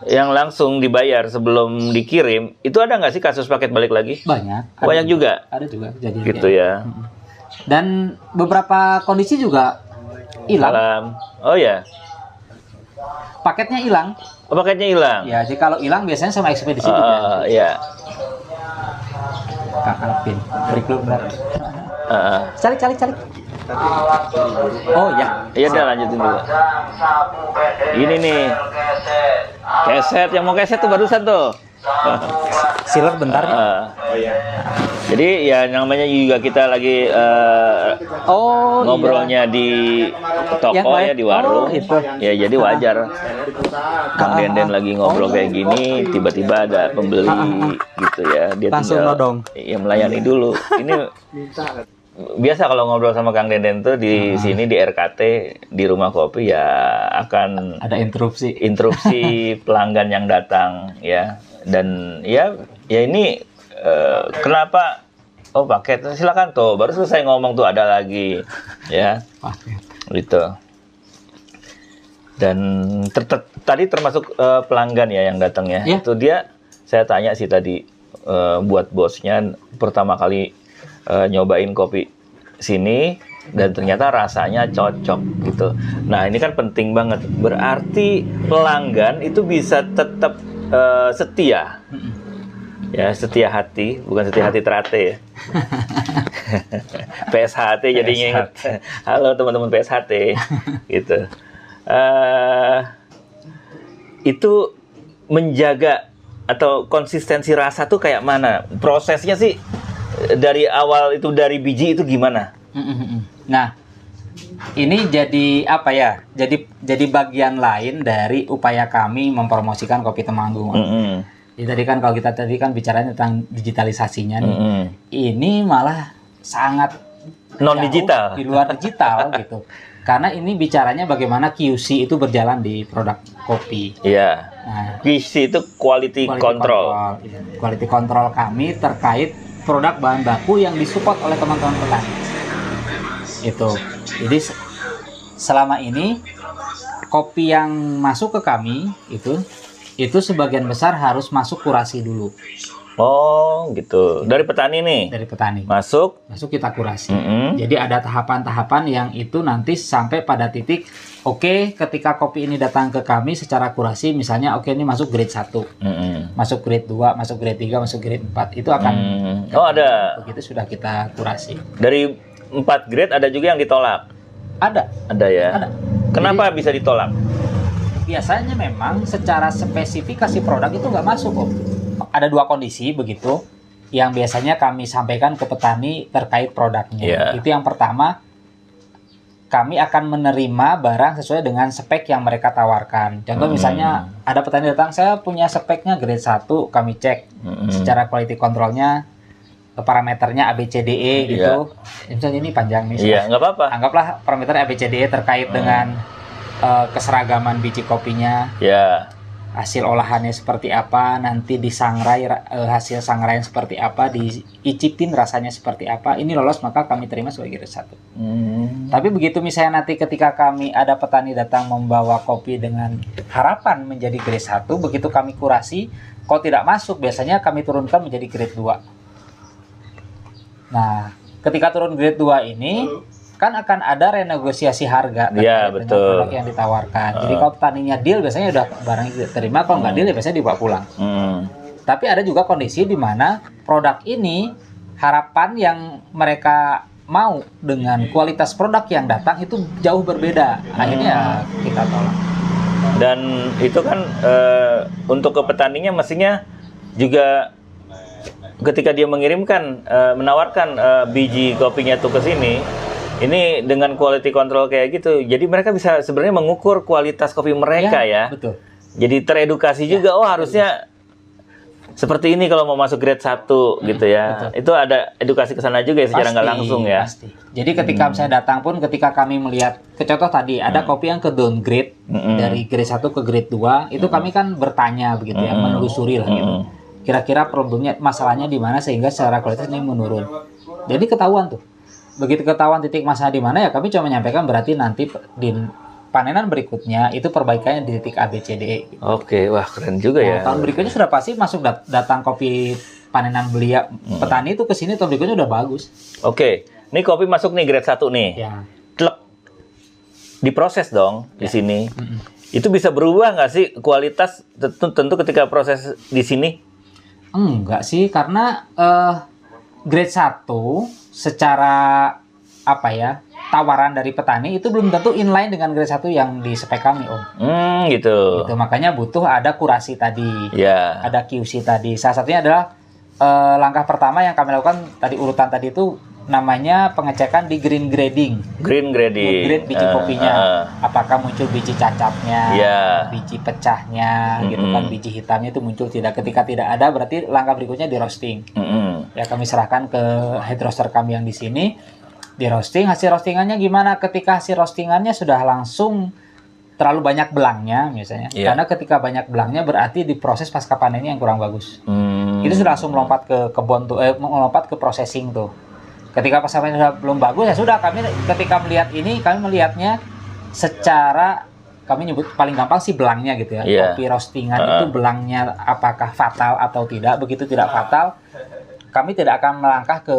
yang langsung dibayar sebelum dikirim, itu ada nggak sih kasus paket balik lagi? Banyak juga. Ada juga kejadian gitu ya. Dan beberapa kondisi juga hilang. Paketnya hilang. Paketnya hilang. Ya, jadi kalau hilang biasanya sama ekspedisi juga. Kak Alvin, break dulu bentar. Cari. Iya udah lanjutin dulu. Ini nih keset yang mau keset tuh barusan tuh. Siler bentar. Jadi ya namanya juga kita lagi ngobrolnya di toko ya, di warung. Itu. Ya jadi wajar. Kang Denden lagi ngobrol kayak gini, tiba-tiba ada pembeli gitu ya. Dia langsung nodong. Ya melayani dulu. Ini biasa kalau ngobrol sama Kang Denden tuh di sini di RKT di rumah kopi ya akan ada interupsi pelanggan yang datang ya. Dan ya ini kenapa paket, silakan tuh, baru selesai ngomong tuh ada lagi ya gitu. Dan tadi termasuk pelanggan ya yang datang ya. Itu dia, saya tanya sih tadi buat bosnya pertama kali nyobain kopi sini dan ternyata rasanya cocok gitu. Nah ini kan penting banget, berarti pelanggan itu bisa tetap setia ya, setia hati, bukan setia hati terate ya. PSHT jadi inget. Halo teman-teman PSHT gitu. Itu menjaga atau konsistensi rasa tuh kayak mana? Prosesnya sih dari awal itu, dari biji itu gimana? Nah, ini jadi apa ya? Jadi bagian lain dari upaya kami mempromosikan kopi Temanggung. Jadi tadi kan kalau kita tadi kan bicaranya tentang digitalisasinya nih. Ini malah sangat non digital, di luar digital gitu. Karena ini bicaranya bagaimana QC itu berjalan di produk kopi. Iya. Nah, QC itu quality control. Quality control kami terkait produk bahan baku yang disupport oleh teman-teman petani. Itu. Jadi selama ini kopi yang masuk ke kami itu sebagian besar harus masuk kurasi dulu. Oh, gitu. Dari petani nih. Dari petani. Masuk kita kurasi. Jadi ada tahapan-tahapan yang itu nanti sampai pada titik ketika kopi ini datang ke kami secara kurasi, misalnya ini masuk grade 1. Masuk grade 2, masuk grade 3, masuk grade 4. Itu akan ada. Begitu sudah kita kurasi. Dari 4 grade ada juga yang ditolak. Ada ya. Ada. Kenapa bisa ditolak? Biasanya memang secara spesifikasi produk itu nggak masuk, Om. Ada 2 kondisi begitu yang biasanya kami sampaikan ke petani terkait produknya. Itu yang pertama, kami akan menerima barang sesuai dengan spek yang mereka tawarkan. Contoh misalnya ada petani datang, saya punya speknya grade 1, kami cek secara quality controlnya, parameternya ABCDE gitu. Misalnya ini panjang nih. Iya, nggak apa-apa. Anggaplah parameter ABCDE terkait dengan keseragaman biji kopinya. Hasil olahannya seperti apa, nanti disangrai hasil sangraian seperti apa, diicipin rasanya seperti apa. Ini lolos maka kami terima sebagai grade 1. Tapi begitu misalnya nanti ketika kami ada petani datang membawa kopi dengan harapan menjadi grade 1, begitu kami kurasi, kalau tidak masuk biasanya kami turunkan menjadi grade 2. Nah, ketika turun grade 2 ini kan akan ada renegosiasi harga dengan produk yang ditawarkan. Jadi kalau petaninya deal biasanya udah barang itu diterima, kalau nggak deal ya biasanya dibawa pulang. Tapi ada juga kondisi di mana produk ini harapan yang mereka mau dengan kualitas produk yang datang itu jauh berbeda. Akhirnya kita tolak. Dan itu kan untuk ke petaninya mestinya juga ketika dia mengirimkan menawarkan biji kopinya tuh ke sini, ini dengan quality control kayak gitu, jadi mereka bisa sebenarnya mengukur kualitas kopi mereka ya. Betul. Jadi teredukasi juga, harusnya seperti ini kalau mau masuk grade 1 gitu ya. Betul. Itu ada edukasi ke sana juga ya secara nggak langsung ya. Pasti. Jadi ketika saya datang pun, ketika kami melihat, contoh tadi ada kopi yang ke downgrade dari grade 1 ke grade 2, itu kami kan bertanya begitu ya, menelusuri lah gitu. Kira-kira problemnya, masalahnya di mana sehingga secara kualitas ini menurun. Jadi ketahuan tuh. Begitu ketahuan titik masalah di mana ya kami cuma menyampaikan, berarti nanti di panenan berikutnya itu perbaikannya di titik ABCDE. Oke, wah keren juga ya. Tahun berikutnya sudah pasti masuk datang kopi panenan belia petani itu ke sini, tahun berikutnya udah bagus. Oke, ini kopi masuk nih grade 1 nih. Ya. Klek. Diproses dong di sini. Itu bisa berubah nggak sih kualitas tentu ketika proses di sini? Enggak sih, karena grade 1 secara apa ya, tawaran dari petani itu belum tentu inline dengan grade 1 yang di spek kami, Om. Gitu. Gitu. Makanya butuh ada kurasi tadi, ada QC tadi. Salah satunya adalah langkah pertama yang kami lakukan tadi, urutan tadi itu namanya pengecekan di green grading. Grade biji kopinya. Apakah muncul biji cacatnya, biji pecahnya, gitu kan, biji hitamnya itu muncul tidak. Ketika tidak ada, berarti langkah berikutnya di roasting. Ya, kami serahkan ke head roaster kami yang di sini, di roasting. Hasil roastingannya gimana? Ketika hasil roastingannya sudah langsung terlalu banyak belangnya misalnya, karena ketika banyak belangnya berarti di proses pasca panennya yang kurang bagus. Itu sudah langsung melompat ke kebun tuh, melompat ke processing tuh. Ketika pasca panen sudah belum bagus, ya sudah, kami ketika melihat ini, kami melihatnya secara, kami nyebut paling gampang sih belangnya gitu ya. Kopi roastingan itu belangnya apakah fatal atau tidak. Begitu tidak fatal, kami tidak akan melangkah ke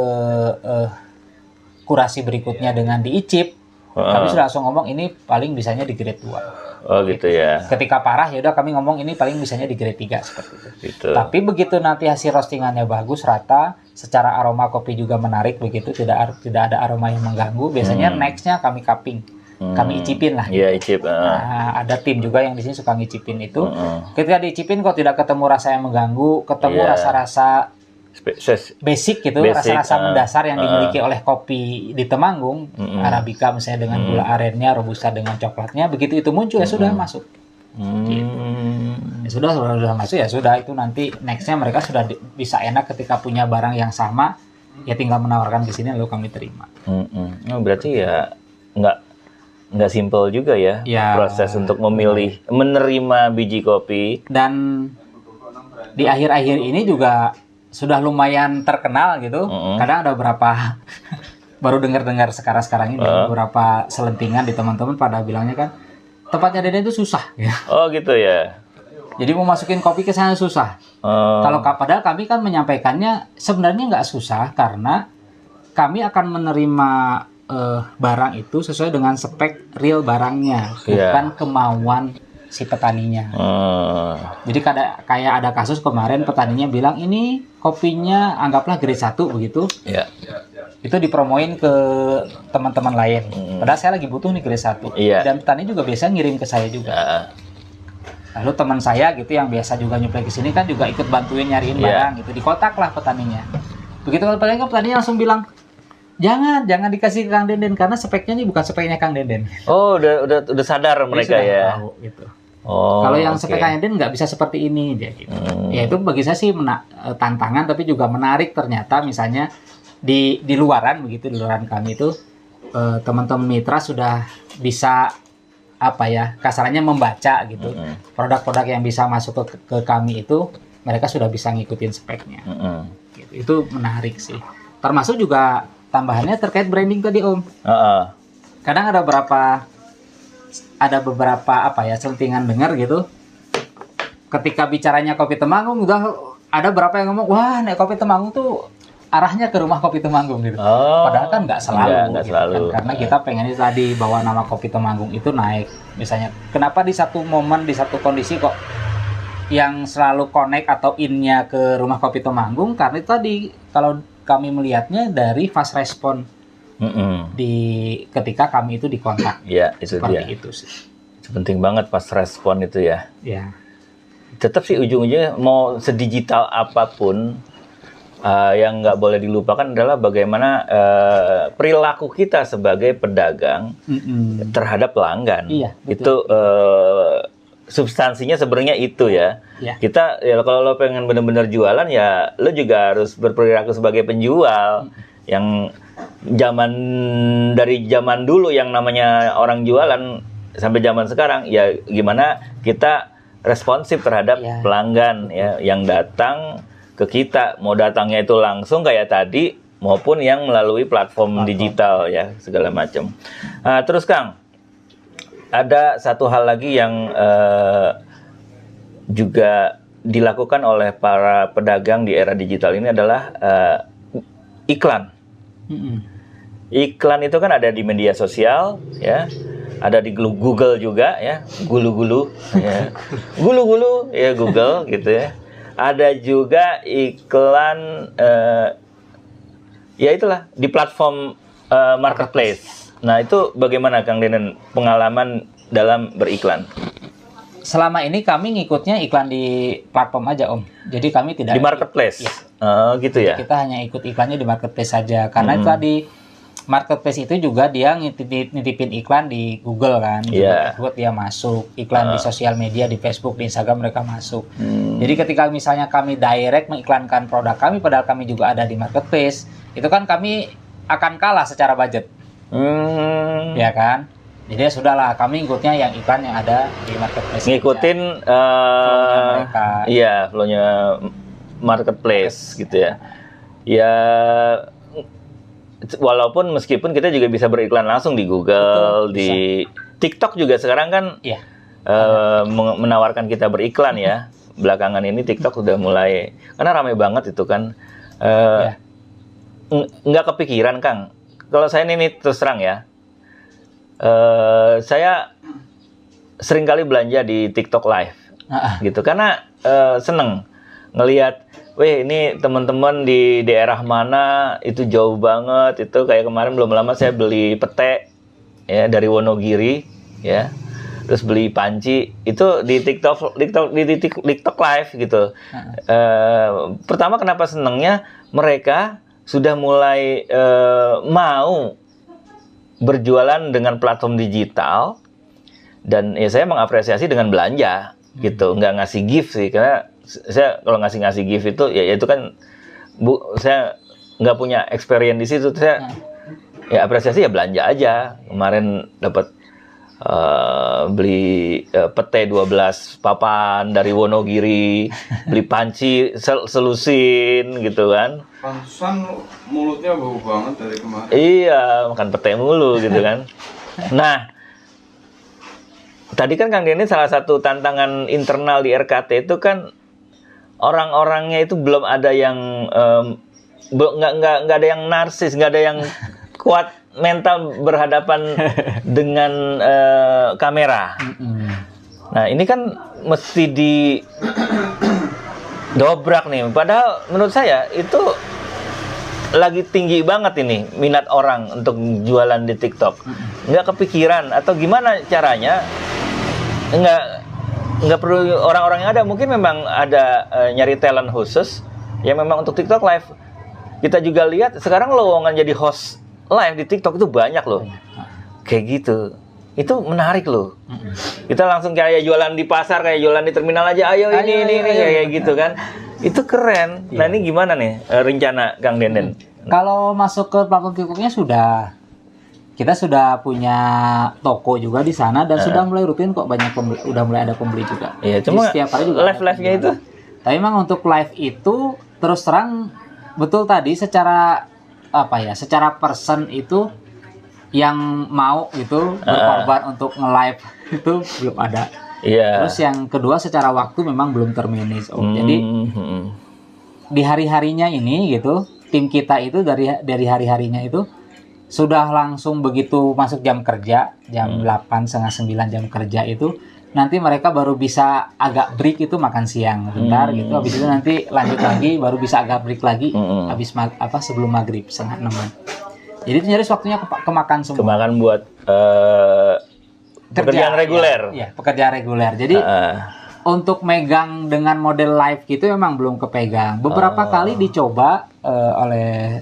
kurasi berikutnya dengan diicip. Kami sudah langsung ngomong ini paling bisanya di grade 2. Oh gitu ya. Ketika parah ya udah kami ngomong ini paling bisanya di grade 3 seperti itu. Gitu. Tapi begitu nanti hasil roastingannya bagus, rata, secara aroma kopi juga menarik begitu, tidak ada aroma yang mengganggu. Biasanya nextnya kami cupping. Kami icipin lah. Iya, icip. Nah, ada tim juga yang di sini suka ngicipin itu. Ketika diicipin kok tidak ketemu rasa yang mengganggu, ketemu rasa-rasa basic gitu, rasa-rasa mendasar yang dimiliki oleh kopi di Temanggung, Arabica misalnya dengan gula arennya, Robusta dengan coklatnya, begitu itu muncul ya sudah masuk. Gitu. Ya sudah masuk, ya sudah, itu nanti nextnya mereka sudah bisa enak ketika punya barang yang sama, ya tinggal menawarkan di sini lalu kami terima. Berarti ya nggak simple juga ya, proses untuk memilih, menerima biji kopi. Dan di akhir-akhir ini juga sudah lumayan terkenal gitu. Kadang ada beberapa baru dengar sekarang ini beberapa selentingan di teman-teman pada bilangnya kan tempatnya Deden itu susah ya. Oh gitu ya. Jadi mau masukin kopi ke sana susah. Kalau padahal kami kan menyampaikannya sebenarnya nggak susah, karena kami akan menerima barang itu sesuai dengan spek real barangnya, bukan kemauan si petaninya. Jadi kayak ada kasus kemarin petaninya bilang ini kopinya anggaplah grade 1 begitu. Itu dipromoin ke teman-teman lain. Padahal saya lagi butuh nih grade 1. Dan petani juga biasa ngirim ke saya juga. Lalu teman saya gitu yang biasa juga nyuplai ke sini kan juga ikut bantuin nyariin barang gitu. Dikontak lah petaninya. Begitu petaninya langsung bilang, Jangan dikasih ke Kang Denden karena speknya ini bukan speknya Kang Denden. Oh, udah sadar mereka ya. Tahu, gitu. Kalau yang spek Kang Denden nggak bisa seperti ini dia gitu. Ya itu bagi saya sih tantangan, tapi juga menarik ternyata. Misalnya di luaran begitu, di luaran kami itu teman-teman mitra sudah bisa kasarannya membaca gitu. Produk-produk yang bisa masuk ke kami itu mereka sudah bisa ngikutin speknya. Gitu. Itu menarik sih. Termasuk juga tambahannya terkait branding tadi Om. Kadang ada beberapa selentingan dengar gitu. Ketika bicaranya kopi Temanggung, udah ada beberapa yang ngomong, wah nek kopi Temanggung tuh arahnya ke rumah kopi Temanggung gitu. Padahal kan nggak selalu. Kan? Karena kita pengen tadi bahwa nama kopi Temanggung itu naik. Misalnya, kenapa di satu momen, di satu kondisi kok yang selalu connect atau in-nya ke rumah kopi Temanggung? Karena itu tadi kalau kami melihatnya dari fast respon ketika kami itu dikontak. Iya, itu seperti dia. Itu sih. Penting banget fast respon itu ya. Iya. Tetap sih ujung-ujungnya mau sedigital apapun, yang nggak boleh dilupakan adalah bagaimana perilaku kita sebagai pedagang terhadap pelanggan. Iya, betul. Itu substansinya sebenarnya itu ya. Kita kalau lo pengen benar-benar jualan ya lo juga harus berperilaku sebagai penjual. Yang dari zaman dulu yang namanya orang jualan sampai zaman sekarang ya gimana kita responsif terhadap pelanggan ya yang datang ke kita, mau datangnya itu langsung kayak tadi maupun yang melalui platform digital ya segala macam. Terus Kang, ada satu hal lagi yang juga dilakukan oleh para pedagang di era digital ini adalah iklan. Iklan itu kan ada di media sosial, ya, ada di Google juga, ya, gulu-gulu, ya, gulu-gulu, ya Google gitu ya. Ada juga iklan, ya itulah di platform marketplace. Nah, itu bagaimana Kang Denden pengalaman dalam beriklan? Selama ini kami ngikutnya iklan di platform aja Om. Jadi kami tidak Di marketplace? Ya. Oh, gitu ya? Kita hanya ikut iklannya di marketplace saja. Karena itu tadi marketplace itu juga dia nitipin iklan di Google kan. Iya. Buat dia masuk. Iklan di sosial media, di Facebook, di Instagram mereka masuk. Jadi ketika misalnya kami direct mengiklankan produk kami, padahal kami juga ada di marketplace, itu kan kami akan kalah secara budget. Ya kan? Jadi ya sudahlah, kami ikutnya yang iklan yang ada di marketplace. Ngikutin flow-nya mereka. Iya, flow-nya marketplace gitu ya. Ya, walaupun meskipun kita juga bisa beriklan langsung di Google, Betul, di TikTok juga sekarang kan Iya. menawarkan kita beriklan ya. Belakangan ini TikTok udah mulai, karena ramai banget itu kan. Iya. Nggak kepikiran Kang. Kalau saya ini terus terang ya. Saya sering kali belanja di TikTok Live, gitu. Karena seneng ngelihat, weh ini teman-teman di daerah mana itu jauh banget. Itu kayak kemarin belum lama saya beli pete ya dari Wonogiri, ya. Terus beli panci itu di TikTok Live gitu. Pertama kenapa senengnya mereka sudah mulai mau berjualan dengan platform digital, dan ya saya mengapresiasi dengan belanja gitu, nggak ngasih gift sih, karena saya kalau ngasih gift itu ya itu kan saya nggak punya experience di situ. Saya ya apresiasi ya belanja aja. Kemarin dapat beli pete 12 papan dari Wonogiri, beli panci selusin gitu kan. Pantesan mulutnya bau banget dari kemarin. Iya, makan pete mulu gitu kan. Nah, tadi kan Kang Denny salah satu tantangan internal di RKT itu kan orang-orangnya itu belum ada yang nggak ada yang narsis, nggak ada yang kuat mental berhadapan dengan kamera. Nah, ini kan mesti di dobrak nih. Padahal menurut saya itu lagi tinggi banget ini minat orang untuk jualan di TikTok. Nggak kepikiran atau gimana caranya? Nggak perlu orang-orang yang ada. Mungkin memang ada nyari talent khusus yang memang untuk TikTok Live. Kita juga lihat sekarang lowongan jadi host live di TikTok itu banyak loh. Kayak gitu. Itu menarik loh. Kita langsung kayak jualan di pasar, kayak jualan di terminal aja. Ayo ini kayak gitu kan. Itu keren. Nah, ini gimana nih rencana Kang Denden? Kalau masuk ke platform TikToknya kita sudah punya toko juga di sana dan sudah mulai rutin kok, banyak udah mulai ada pembeli juga. Iya, cuma setiap hari juga live-nya itu. Tapi memang untuk live itu terus terang betul tadi secara secara person itu yang mau gitu berkorban untuk nge-live itu belum ada. Iya. Terus yang kedua secara waktu memang belum termanage Om. Jadi di hari-harinya ini gitu, tim kita itu dari hari-harinya itu sudah langsung begitu masuk jam kerja, jam 8, setengah 9 jam kerja itu, nanti mereka baru bisa agak break itu makan siang bentar gitu, habis itu nanti lanjut lagi baru bisa agak break lagi habis sebelum maghrib 5:30. Jadi itu nyaris waktunya kemakan semua. Kemakan buat pekerjaan reguler. Iya, pekerjaan reguler. Jadi untuk megang dengan model live gitu memang belum kepegang. Beberapa kali dicoba oleh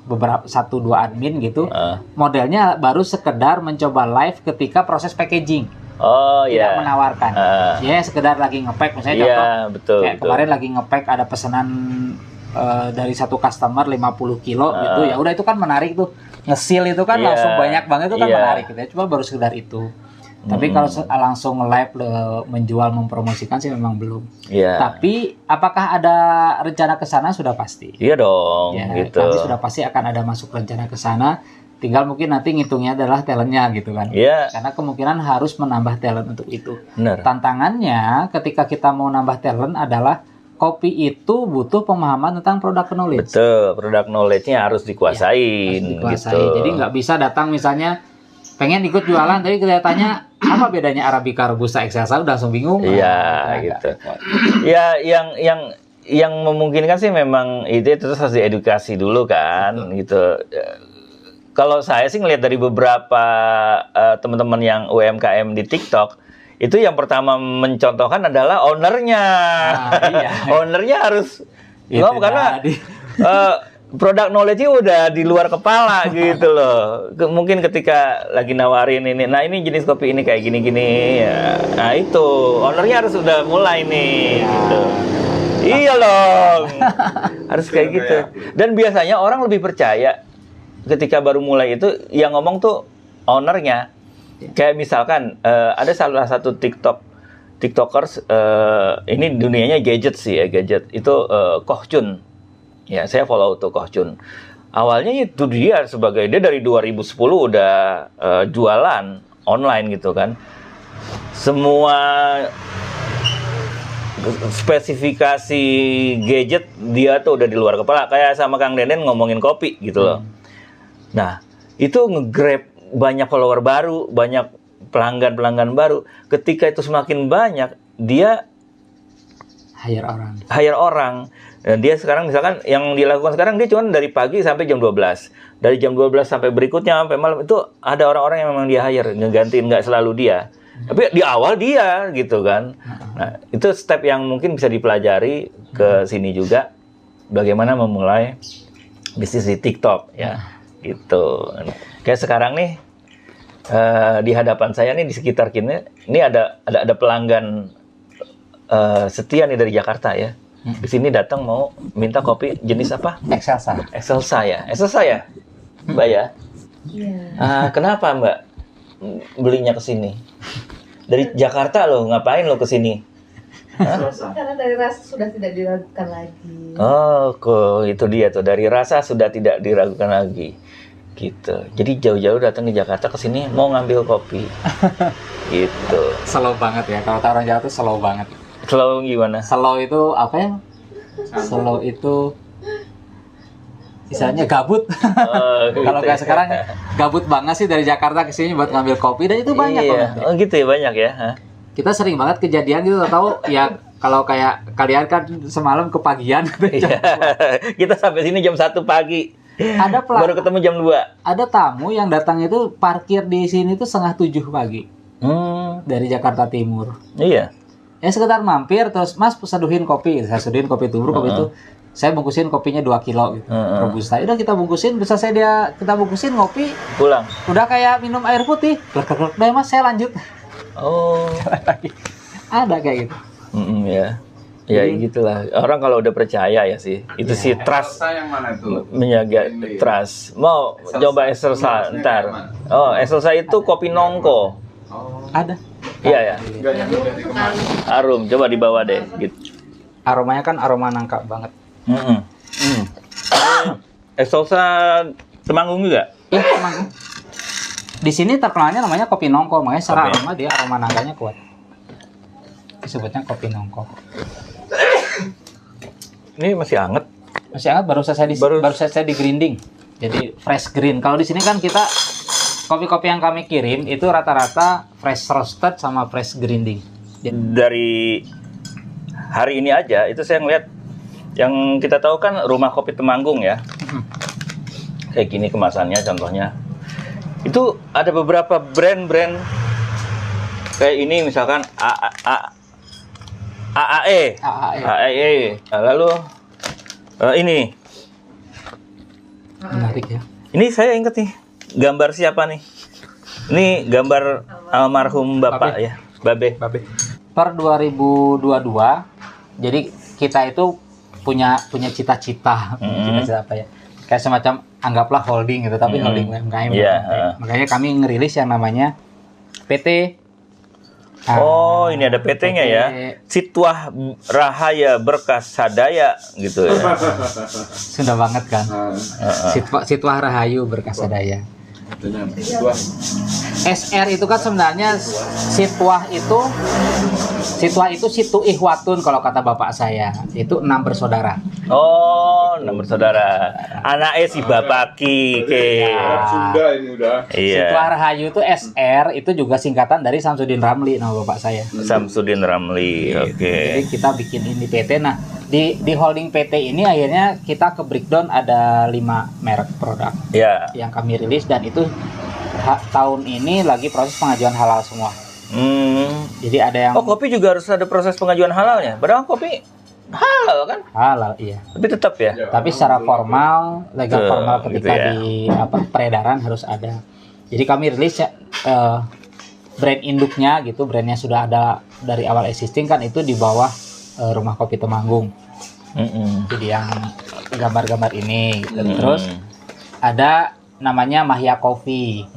beberapa 1-2 admin gitu. Modelnya baru sekedar mencoba live ketika proses packaging. Tidak menawarkan. Ya sekedar lagi nge-pack misalnya contoh. Betul. Kemarin lagi nge-pack ada pesanan dari satu customer 50 kilo gitu. Ya udah itu kan menarik tuh. Nge-seal itu kan langsung banyak banget itu kan menarik gitu ya. Cuma baru sekedar itu. Tapi kalau langsung live menjual mempromosikan sih memang belum. Tapi apakah ada rencana ke sana? Sudah pasti. Iya dong. Gitu. Nanti sudah pasti akan ada masuk rencana ke sana. Tinggal mungkin nanti ngitungnya adalah talentnya gitu kan. Karena kemungkinan harus menambah talent untuk itu. Bener. Tantangannya ketika kita mau nambah talent adalah kopi itu butuh pemahaman tentang product knowledge. Betul, product knowledge-nya harus dikuasain. Gitu. Jadi nggak bisa datang misalnya pengen ikut jualan, tapi kita tanya apa bedanya Arabica, Robusta, Excelsa, udah langsung bingung. Iya, gitu. Ya, yang memungkinkan sih memang itu terus harus diedukasi dulu kan, gitu. kalau saya sih ngelihat dari beberapa teman-teman yang UMKM di TikTok, itu yang pertama mencontohkan adalah ownernya. Iya. Ownernya harus Itu karena tadi. produk knowledge-nya udah di luar kepala gitu loh. Mungkin ketika lagi nawarin ini, nah ini jenis kopi ini kayak gini-gini ya. Nah itu, ownernya harus udah mulai nih gitu. Iya loh. Harus kayak gitu. Dan biasanya orang lebih percaya ketika baru mulai itu yang ngomong tuh ownernya. Kayak misalkan ada salah satu TikTokers, ini dunianya gadget sih ya, gadget. Itu Koh Chun. Ya, saya follow tuh Koh Chun. Awalnya itu dia dari 2010 udah jualan online gitu kan. Semua spesifikasi gadget dia tuh udah di luar kepala. Kayak sama Kang Denden ngomongin kopi gitu loh. Nah, itu nge-grab banyak follower baru, banyak pelanggan baru. Ketika itu semakin banyak, dia hire orang. Dan dia sekarang misalkan yang dilakukan sekarang dia cuma dari pagi sampai jam 12. Dari jam 12 sampai berikutnya sampai malam itu ada orang-orang yang memang dia hire, ngegantiin, nggak selalu dia. Tapi di awal dia gitu kan. Nah, itu step yang mungkin bisa dipelajari ke sini juga, bagaimana memulai bisnis di TikTok ya. Gitu. Kayak sekarang nih di hadapan saya nih di sekitar kini ini ada pelanggan setia nih dari Jakarta ya. Di sini datang mau minta kopi jenis apa? Excelsa ya. Mbak ya? Iya. Kenapa Mbak belinya ke sini? Dari Jakarta loh, ngapain lo ke sini? Karena dari rasa sudah tidak diragukan lagi. Oh, kok itu dia tuh, dari rasa sudah tidak diragukan lagi. Gitu. Jadi jauh-jauh datang ke Jakarta ke sini mau ngambil kopi. Gitu. Slow banget ya, kalau orang Jawa tuh slow banget. Slow gimana? Slow itu apa ya? Slow itu misalnya gabut. Gitu. Kalau kayak sekarang gabut banget sih dari Jakarta ke sini buat ngambil kopi, dan itu banyak banget. Oh gitu ya, banyak ya. Kita sering banget kejadian gitu, tahu ya, kalau kayak kalian kan semalam kepagian. Kita sampai sini jam 1 pagi. Baru ketemu jam 2. Ada tamu yang datang itu parkir di sini tuh 6:30 pagi. Dari Jakarta Timur. Iya. Ya sekedar mampir terus, Mas seduhin kopi. Saya seduhin kopi tubruk, kopi itu saya bungkusin kopinya 2 kilo gitu. Robusta. Udah kita bungkusin, bisa kita bungkusin ngopi. Pulang. Udah kayak minum air putih. Udah Mas, saya lanjut. Oh. Ada kayak gitu. Ya. Ya gitulah. Orang kalau udah percaya ya sih. Itu sih trust. Excelsa yang mana tuh? Menjaga trust. Mau coba Excelsa ntar. Oh, Excelsa itu kopi nongko. Ada. Iya ya. Enggak yang dari kemarin. Harum, coba dibawa deh gitu. Aromanya kan aroma nangka banget. Excelsa Temanggung juga? Iya, Temanggung. Di sini terkenalnya namanya kopi nongko, makanya secara aroma dia aroma nangkanya kuat. Disebutnya kopi nongko. Ini masih hangat. Masih hangat, baru selesai di grinding. Jadi fresh green. Kalau di sini kan kita kopi-kopi yang kami kirim itu rata-rata fresh roasted sama fresh grinding. Dari hari ini aja itu saya ngeliat yang kita tahu kan Rumah Kopi Temanggung ya. Kayak gini kemasannya contohnya. Itu ada beberapa brand-brand kayak ini misalkan AAE. Lalu ini. Menarik ya. Ini saya ingat nih, gambar siapa nih? Ini gambar almarhum Bapak ya, Babe. Per 2022, jadi kita itu punya cita-cita, cita-cita apa ya? Kayak semacam anggaplah holding gitu, tapi holding UMKM. Makanya kami ngerilis yang namanya PT. Ini ada PT-nya ya. Sitwah Rahaya Berkas Sadaya gitu ya. Sudah banget kan. Sitwah Rahayu Berkas Sadaya. SR itu kan sebenarnya Sitwah itu Situ Ihwatun kalau kata bapak saya. Itu 6 bersaudara. Oh, 6 bersaudara. Anaknya si Bapak Ki. Sunda ini udah. Iya. Sitwah Rahayu itu SR itu juga singkatan dari Samsudin Ramli nama bapak saya. Samsudin Ramli. Oke. Jadi kita bikin ini PT. Nah, Di holding PT ini akhirnya kita ke breakdown ada 5 merek produk yang kami rilis, dan itu tahun ini lagi proses pengajuan halal semua. Jadi ada yang kopi juga harus ada proses pengajuan halalnya. Padahal kopi halal kan? Halal, iya. Tapi tetap ya. Tapi secara formal, legal formal ketika gitu ya. Di peredaran harus ada. Jadi kami rilis brand induknya gitu, brandnya sudah ada dari awal existing kan, itu di bawah Rumah Kopi Temanggung. Jadi yang gambar-gambar ini gitu. Terus ada namanya Mahya Coffee.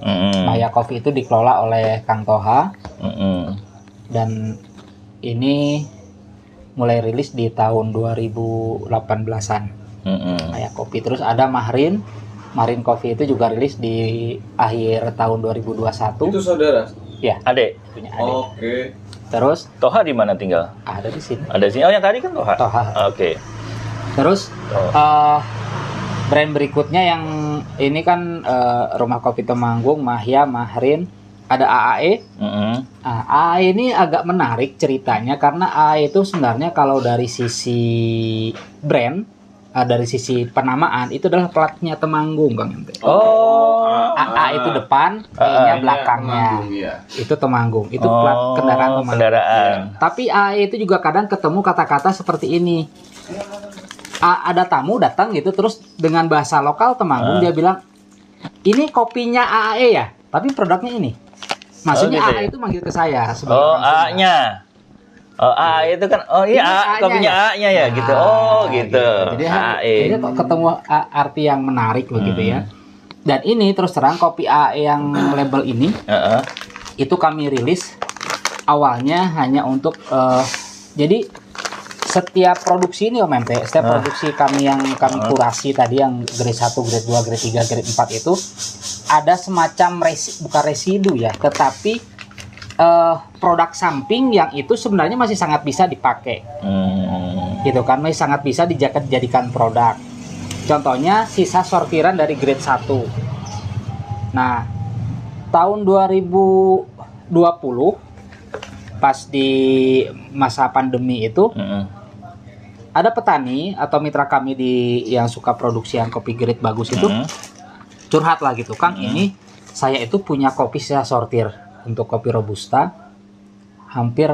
Mahya Coffee itu dikelola oleh Kang Toha. Dan ini mulai rilis di tahun 2018-an. Mahya Coffee. Terus ada Mahrin Coffee, itu juga rilis di akhir tahun 2021. Itu saudara? Ya, Adek. Punya adik. Oke. Terus Toha di mana tinggal? ada di sini. Ada di sini. Oh, yang tadi kan Toha. Oke. Terus brand berikutnya yang ini kan Rumah Kopi Temanggung, Mahya, Mahrin, ada AAE. AAE ini agak menarik ceritanya karena AAE itu sebenarnya kalau dari sisi brand, dari sisi penamaan itu adalah platnya Temanggung, Kang Ente. AA itu depan, E-nya belakangnya. Itu Temanggung. Itu plat kendaraan Temanggung. Tapi AE itu juga kadang ketemu kata-kata seperti ini. Ada tamu datang gitu, terus dengan bahasa lokal Temanggung dia bilang, "Ini kopinya AE ya, tapi produknya ini." Maksudnya gitu AE itu manggil ke saya sebagai A-nya. A itu kan kopinya A-nya ya gitu. Gitu. Jadi ketemu arti yang menarik begitu ya. Dan ini terus terang kopi AE yang label ini itu kami rilis awalnya hanya untuk jadi setiap produksi ini Om MP, setiap produksi kami yang kami kurasi tadi yang grade 1, grade 2, grade 3, grade 4 itu ada semacam bukan residu ya, tetapi produk samping yang itu sebenarnya masih sangat bisa dipakai. Gitu kan, masih sangat bisa dijadikan produk. Contohnya sisa sortiran dari grade 1. Nah, tahun 2020 pas di masa pandemi itu ada petani atau mitra kami yang suka produksi yang kopi grade bagus itu curhat lah gitu, Kang, ini saya itu punya kopi sisa sortir untuk kopi robusta hampir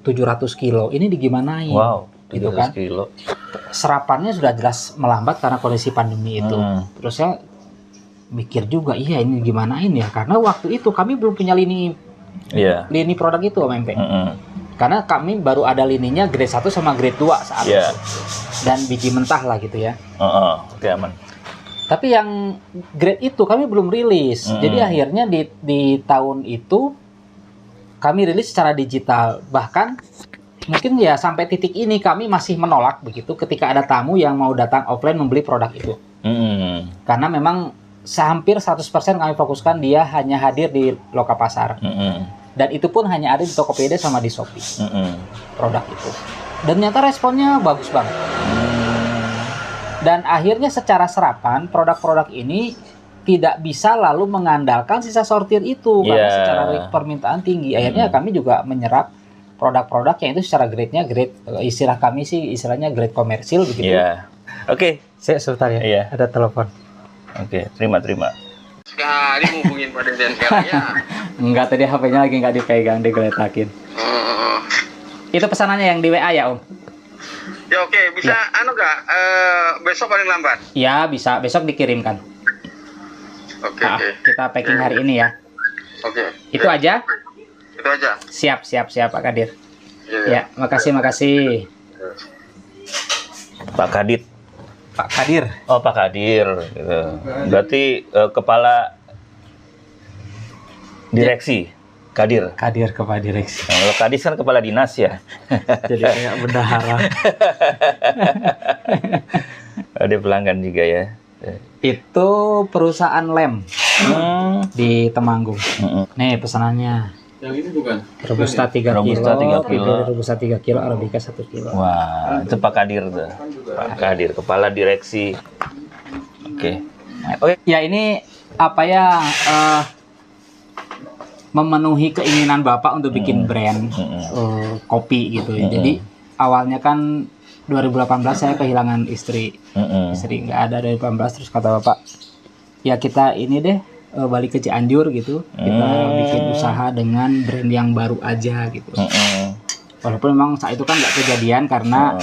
700 kilo. Ini digimanain? Wow, 700 gitu kan? kilo. Serapannya sudah jelas melambat karena kondisi pandemi itu. Terus saya mikir juga, iya ini gimanain ya? Karena waktu itu kami belum punya lini produk itu Om MP. Karena kami baru ada lininya grade 1 sama grade 2 saat itu. Dan biji mentah lah gitu ya. Oke, aman. Tapi yang grade itu kami belum rilis. Jadi akhirnya di tahun itu kami rilis secara digital. Bahkan mungkin ya sampai titik ini kami masih menolak begitu ketika ada tamu yang mau datang offline membeli produk itu. Karena memang hampir 100% kami fokuskan dia hanya hadir di loka pasar. Dan itu pun hanya ada di Tokopedia sama di Shopee. Produk itu. Dan ternyata responnya bagus banget. Dan akhirnya secara serapan produk-produk ini tidak bisa lalu mengandalkan sisa sortir itu karena secara permintaan tinggi. Akhirnya kami juga menyerap produk-produk yang itu secara grade-nya istilah kami sih istilahnya grade komersil begitu. Oke. Saya sebentar ya. Ada telepon. Oke, terima. Sekali ngubungin Pak Deden sekarang ya. Enggak, tadi HP-nya lagi nggak dipegang, digeletakin. Itu pesanannya yang di WA ya, Om? Ya oke, bisa besok paling lambat? Ya, bisa. Besok dikirimkan. Oke. Kita packing hari ini ya. Oke. Itu aja? Itu aja. Siap Pak Kadir. Ya, makasih. Pak Kadit. Pak Kadir. Oh, Pak Kadir. Gitu. Berarti kepala direksi. Kadir kepala direksi. Nah, kalau Kadis kan kepala dinas ya. Jadi kayak bendahara. Ada pelanggan juga ya. Itu perusahaan lem di Temanggung. Nih pesanannya. Yang ini bukan? Robusta 3 kilo. Robusta 3 kilo, Arabica 1 kilo. Wah, itu Pak Kadir tuh. Pak Kadir, kepala direksi. Oke. Ya ini apa ya? Memenuhi keinginan Bapak untuk bikin brand kopi gitu ya. Jadi awalnya kan 2018 saya kehilangan istri. Istri nggak ada dari 2018, terus kata bapak, ya kita ini deh balik ke Cianjur gitu. Kita bikin usaha dengan brand yang baru aja gitu. Walaupun memang saat itu kan nggak kejadian karena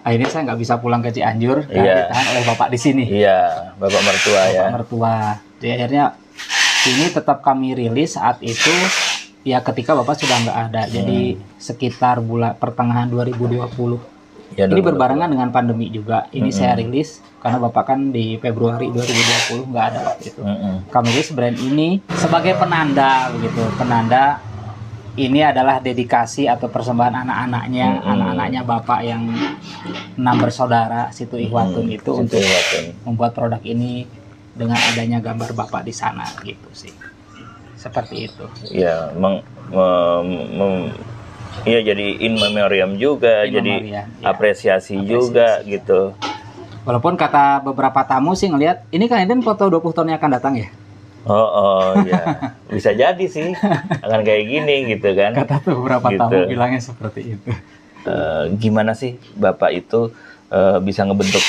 akhirnya saya nggak bisa pulang ke Cianjur karena ditahan oleh bapak di sini. Iya, bapak mertua ya. Bapak mertua. Jadi akhirnya ini tetap kami rilis saat itu ya ketika bapak sudah nggak ada. Jadi sekitar bulan pertengahan 2020. Ya, ini berbarengan dengan pandemi juga. Ini saya rilis karena bapak kan di Februari 2020 nggak ada waktu itu. Kami rilis brand ini sebagai penanda begitu. Penanda ini adalah dedikasi atau persembahan anak-anaknya, anak-anaknya bapak yang 6 bersaudara situ Ihwatun itu untuk membuat produk ini dengan adanya gambar bapak di sana gitu sih. Seperti itu. Ya, iya, jadi in memoriam juga, jadi apresiasi juga gitu. Walaupun kata beberapa tamu sih ngelihat, ini kan Eden foto 20 tahun yang akan datang ya? Oh ya, bisa jadi sih, akan kayak gini gitu kan. Kata tuh beberapa tamu bilangnya seperti itu. Gimana sih Bapak itu bisa ngebentuk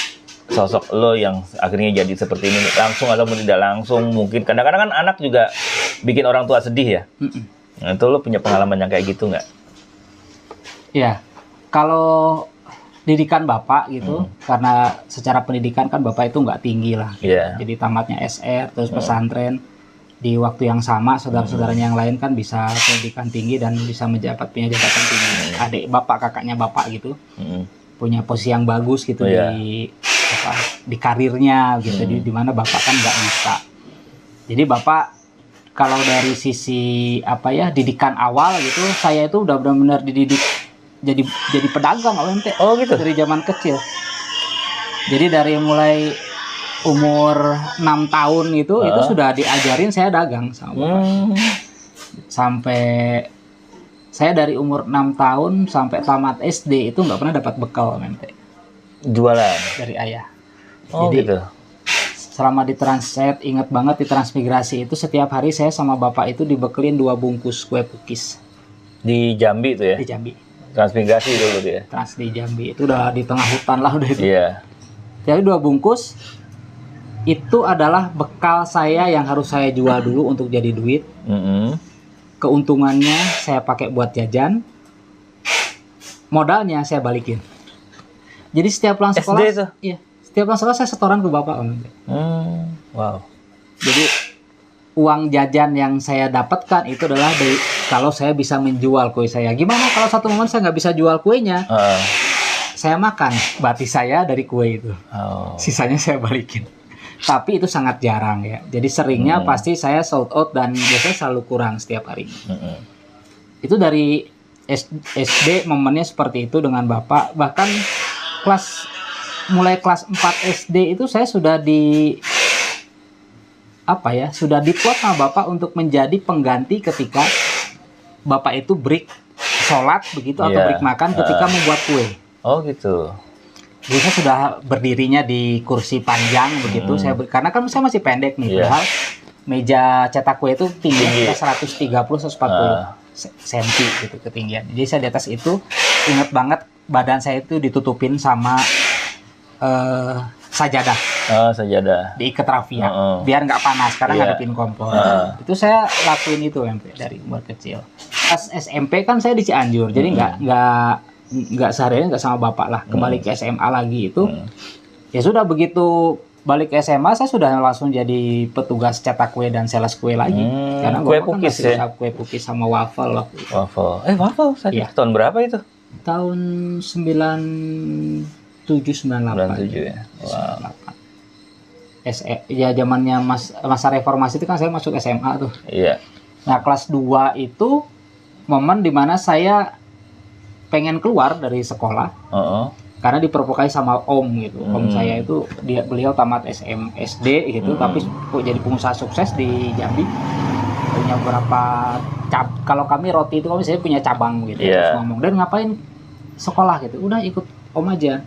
sosok lo yang akhirnya jadi seperti ini, langsung atau tidak langsung? Mungkin kadang-kadang kan anak juga bikin orang tua sedih ya. Nah, itu lo punya pengalaman yang kayak gitu nggak? Ya, kalau didikan bapak gitu, karena secara pendidikan kan bapak itu nggak tinggi lah. Jadi tamatnya SR, terus pesantren. Di waktu yang sama, saudara-saudaranya yang lain kan bisa pendidikan tinggi dan bisa punya jabatan tinggi. Adik bapak, kakaknya bapak gitu, punya posisi yang bagus gitu di karirnya gitu. Di mana bapak kan nggak bisa. Jadi bapak kalau dari sisi didikan awal gitu, saya itu udah benar-benar dididik jadi pedagang OMT. Oh gitu. Dari zaman kecil. Jadi dari mulai umur 6 tahun itu sudah diajarin saya dagang sama bapak. Sampai saya dari umur 6 tahun sampai tamat SD itu nggak pernah dapat bekal OMT. Jualan dari ayah. Oh jadi, gitu. Selama di Transit, ingat banget di Transmigrasi itu setiap hari saya sama bapak itu dibekelin 2 bungkus kue pukis. Di Jambi itu ya? Di Jambi. Transmigrasi dulu dia. Trans di Jambi itu udah di tengah hutan lah udah itu. Iya. Jadi 2 bungkus itu adalah bekal saya yang harus saya jual dulu untuk jadi duit. Keuntungannya saya pakai buat jajan. Modalnya saya balikin. Jadi setiap pulang sekolah, SD itu? Iya. Setiap pulang sekolah saya setoran ke bapak. Wow. Jadi uang jajan yang saya dapatkan itu adalah dari kalau saya bisa menjual kue saya. Gimana kalau satu momen saya nggak bisa jual kuenya? Saya makan bati saya dari kue itu. Sisanya saya balikin. Tapi itu sangat jarang ya. Jadi seringnya pasti saya sold out dan biasanya selalu kurang setiap hari. Itu dari SD momennya seperti itu dengan bapak. Bahkan mulai kelas 4 SD itu saya sudah sudah diplot sama bapak untuk menjadi pengganti ketika bapak itu break sholat begitu atau break makan ketika membuat kue. Oh gitu. Jadi saya sudah berdirinya di kursi panjang begitu. Karena kan saya masih pendek nih. Padahal meja cetak kue itu tingginya 130-140 cm gitu ketinggian. Jadi saya di atas itu ingat banget badan saya itu ditutupin sama sajadah. Sajadah. Diikat rafia biar nggak panas karena ngadepin kompor. Itu saya lakuin itu dari umur kecil. Pas SMP kan saya di Cianjur, jadi nggak seharian nggak sama bapak lah. Kembali ke SMA lagi itu, ya sudah begitu balik ke SMA saya sudah langsung jadi petugas cetak kue dan sales kue lagi. Karena kue pukis kan kue pukis sama waffle waktu itu. Waffle saja. Tahun berapa itu? Tahun 97-98 ya. Wow. Ya zamannya masa reformasi itu kan saya masuk SMA tuh. Iya. Nah kelas 2 itu momen dimana saya pengen keluar dari sekolah. Karena diprovokai sama om gitu. Om saya itu beliau tamat SD gitu, tapi jadi pengusaha sukses di Jambi. Punya beberapa kalau kami roti itu kami saya punya cabang gitu. Terus ngomong, "Dan ngapain sekolah gitu?" Udah ikut om aja,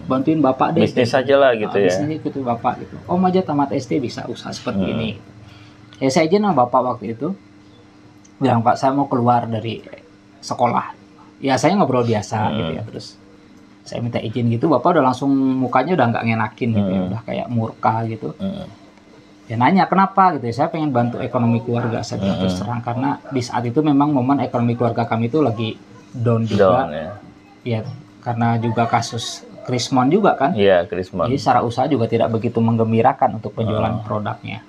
bantuin bapak deh. Bisnis aja lah gitu ya. Bisnis ikut bapak gitu. Om aja tamat SD bisa usaha seperti ini. Ya saya izin sama bapak waktu itu, bilang Pak saya mau keluar dari sekolah. Ya saya ngobrol biasa gitu ya. Terus saya minta izin gitu, bapak udah langsung mukanya udah nggak ngenakin gitu ya, udah kayak murka gitu. Ya nanya kenapa gitu ya, saya pengen bantu ekonomi keluarga saya bilang terus terang, karena di saat itu memang momen ekonomi keluarga kami itu lagi down juga. Ya karena juga kasus Krismon juga kan. Iya, Krismon. Jadi secara usaha juga tidak begitu menggembirakan untuk penjualan produknya.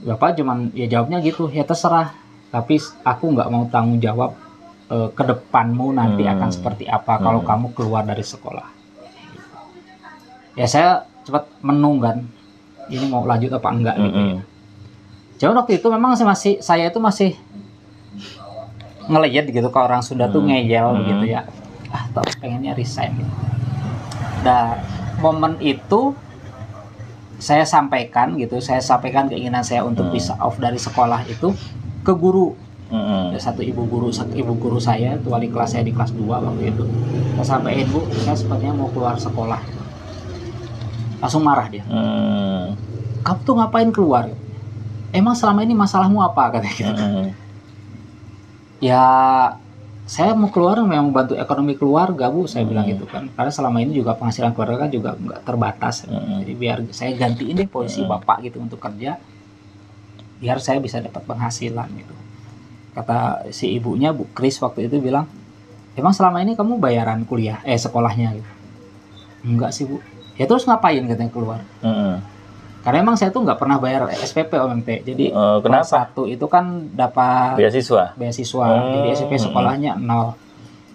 Bapak cuman ya jawabnya gitu, ya terserah, tapi aku nggak mau tanggung jawab ke depanmu nanti akan seperti apa kalau kamu keluar dari sekolah. Ya saya cepat menung kan, ini mau lanjut apa enggak gitu ya. Jadi waktu itu memang saya itu masih ngeliat gitu, kalau orang Sunda tuh ngeyel gitu ya, toh pengennya resign gitu. Nah momen itu saya sampaikan keinginan saya untuk bisa off dari sekolah itu ke guru. Ada satu ibu guru saya, itu wali kelas saya di kelas 2 waktu itu. Saya sampaikan, Bu, saya sepertinya mau keluar sekolah. Langsung marah dia. Kamu tuh ngapain keluar? Emang selama ini masalahmu apa? Katanya gitu. Ya saya mau keluar memang bantu ekonomi keluarga, Bu, saya bilang gitu kan. Karena selama ini juga penghasilan keluarga kan juga nggak terbatas. Jadi biar saya gantiin deh posisi bapak gitu untuk kerja, biar saya bisa dapat penghasilan gitu. Kata si ibunya, Bu Kris waktu itu bilang, emang selama ini kamu bayaran sekolahnya gitu? Enggak sih, Bu. Ya terus ngapain katanya keluar? Karena emang saya tuh nggak pernah bayar SPP Om MT. Jadi kelas 1 itu kan dapat beasiswa. Jadi SPP sekolahnya 0.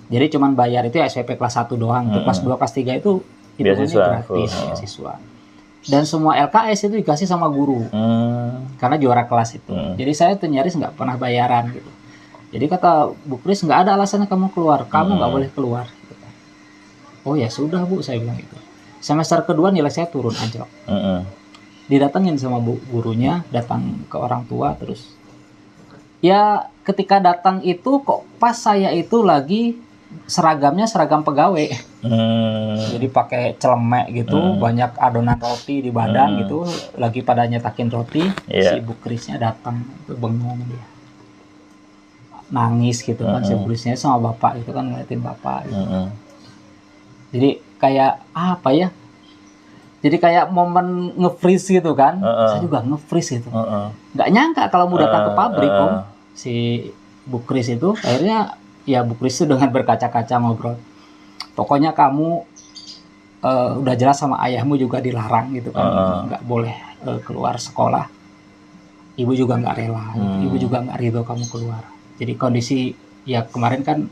Jadi cuman bayar itu ya SPP kelas 1 doang. Untuk kelas 2 kelas 3 itu hitungannya gratis beasiswa. Dan semua LKS itu dikasih sama guru. Karena juara kelas itu. Jadi saya tuh nyaris nggak pernah bayaran gitu. Jadi kata Bu Kris, nggak ada alasannya kamu keluar. Kamu nggak boleh keluar. Gitu. Oh ya sudah, Bu, saya bilang gitu. Semester kedua nilai saya turun aja. Didatengin sama gurunya, datang ke orang tua terus. Ya ketika datang itu kok pas saya itu lagi seragamnya seragam pegawai. Jadi pakai celemek gitu, banyak adonan roti di badan gitu, lagi pada nyetakin roti. Si Ibu Krisnya datang, bengong dia. Nangis gitu kan, si Ibu Krisnya sama bapak itu kan ngeliatin bapak gitu. Jadi kayak apa ya? Jadi kayak momen nge-freeze gitu kan. Saya juga nge-freeze gitu. Nggak nyangka kalau mau datang ke pabrik Om. Si Bu Kris itu akhirnya ya Bu Kris itu dengan berkaca-kaca ngobrol. Pokoknya kamu udah jelas sama ayahmu juga dilarang gitu kan. Nggak boleh keluar sekolah. Ibu juga nggak rela. Ibu juga nggak ridho kamu keluar. Jadi kondisi ya kemarin kan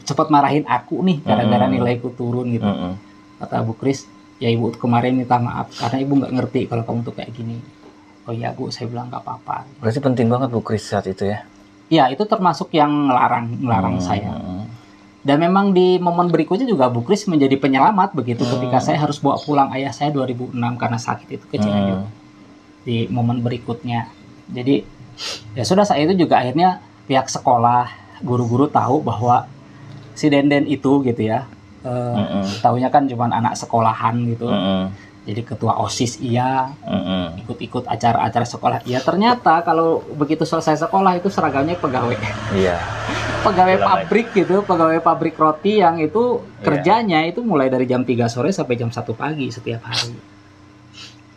cepat marahin aku nih gara-gara nilaiku turun gitu. Kata Bu Kris, ya Ibu kemarin minta maaf karena Ibu nggak ngerti kalau kamu tuh kayak gini. Oh iya Bu, saya bilang nggak apa-apa. Berarti penting banget Bu Kris saat itu ya? Ya itu termasuk yang ngelarang saya. Dan memang di momen berikutnya juga Bu Kris menjadi penyelamat begitu ketika saya harus bawa pulang ayah saya 2006 karena sakit itu ke Cianjur. Di momen berikutnya. Jadi ya sudah, saat itu juga akhirnya pihak sekolah, guru-guru tahu bahwa si Denden itu gitu ya. Taunya kan cuma anak sekolahan gitu. Jadi ketua OSIS iya, ikut-ikut acara-acara sekolah iya. Ternyata kalau begitu selesai sekolah itu seragamnya pegawai. Iya. Pegawai pabrik gitu, pegawai pabrik roti yang itu kerjanya itu mulai dari jam 3 sore sampai jam 1 pagi setiap hari.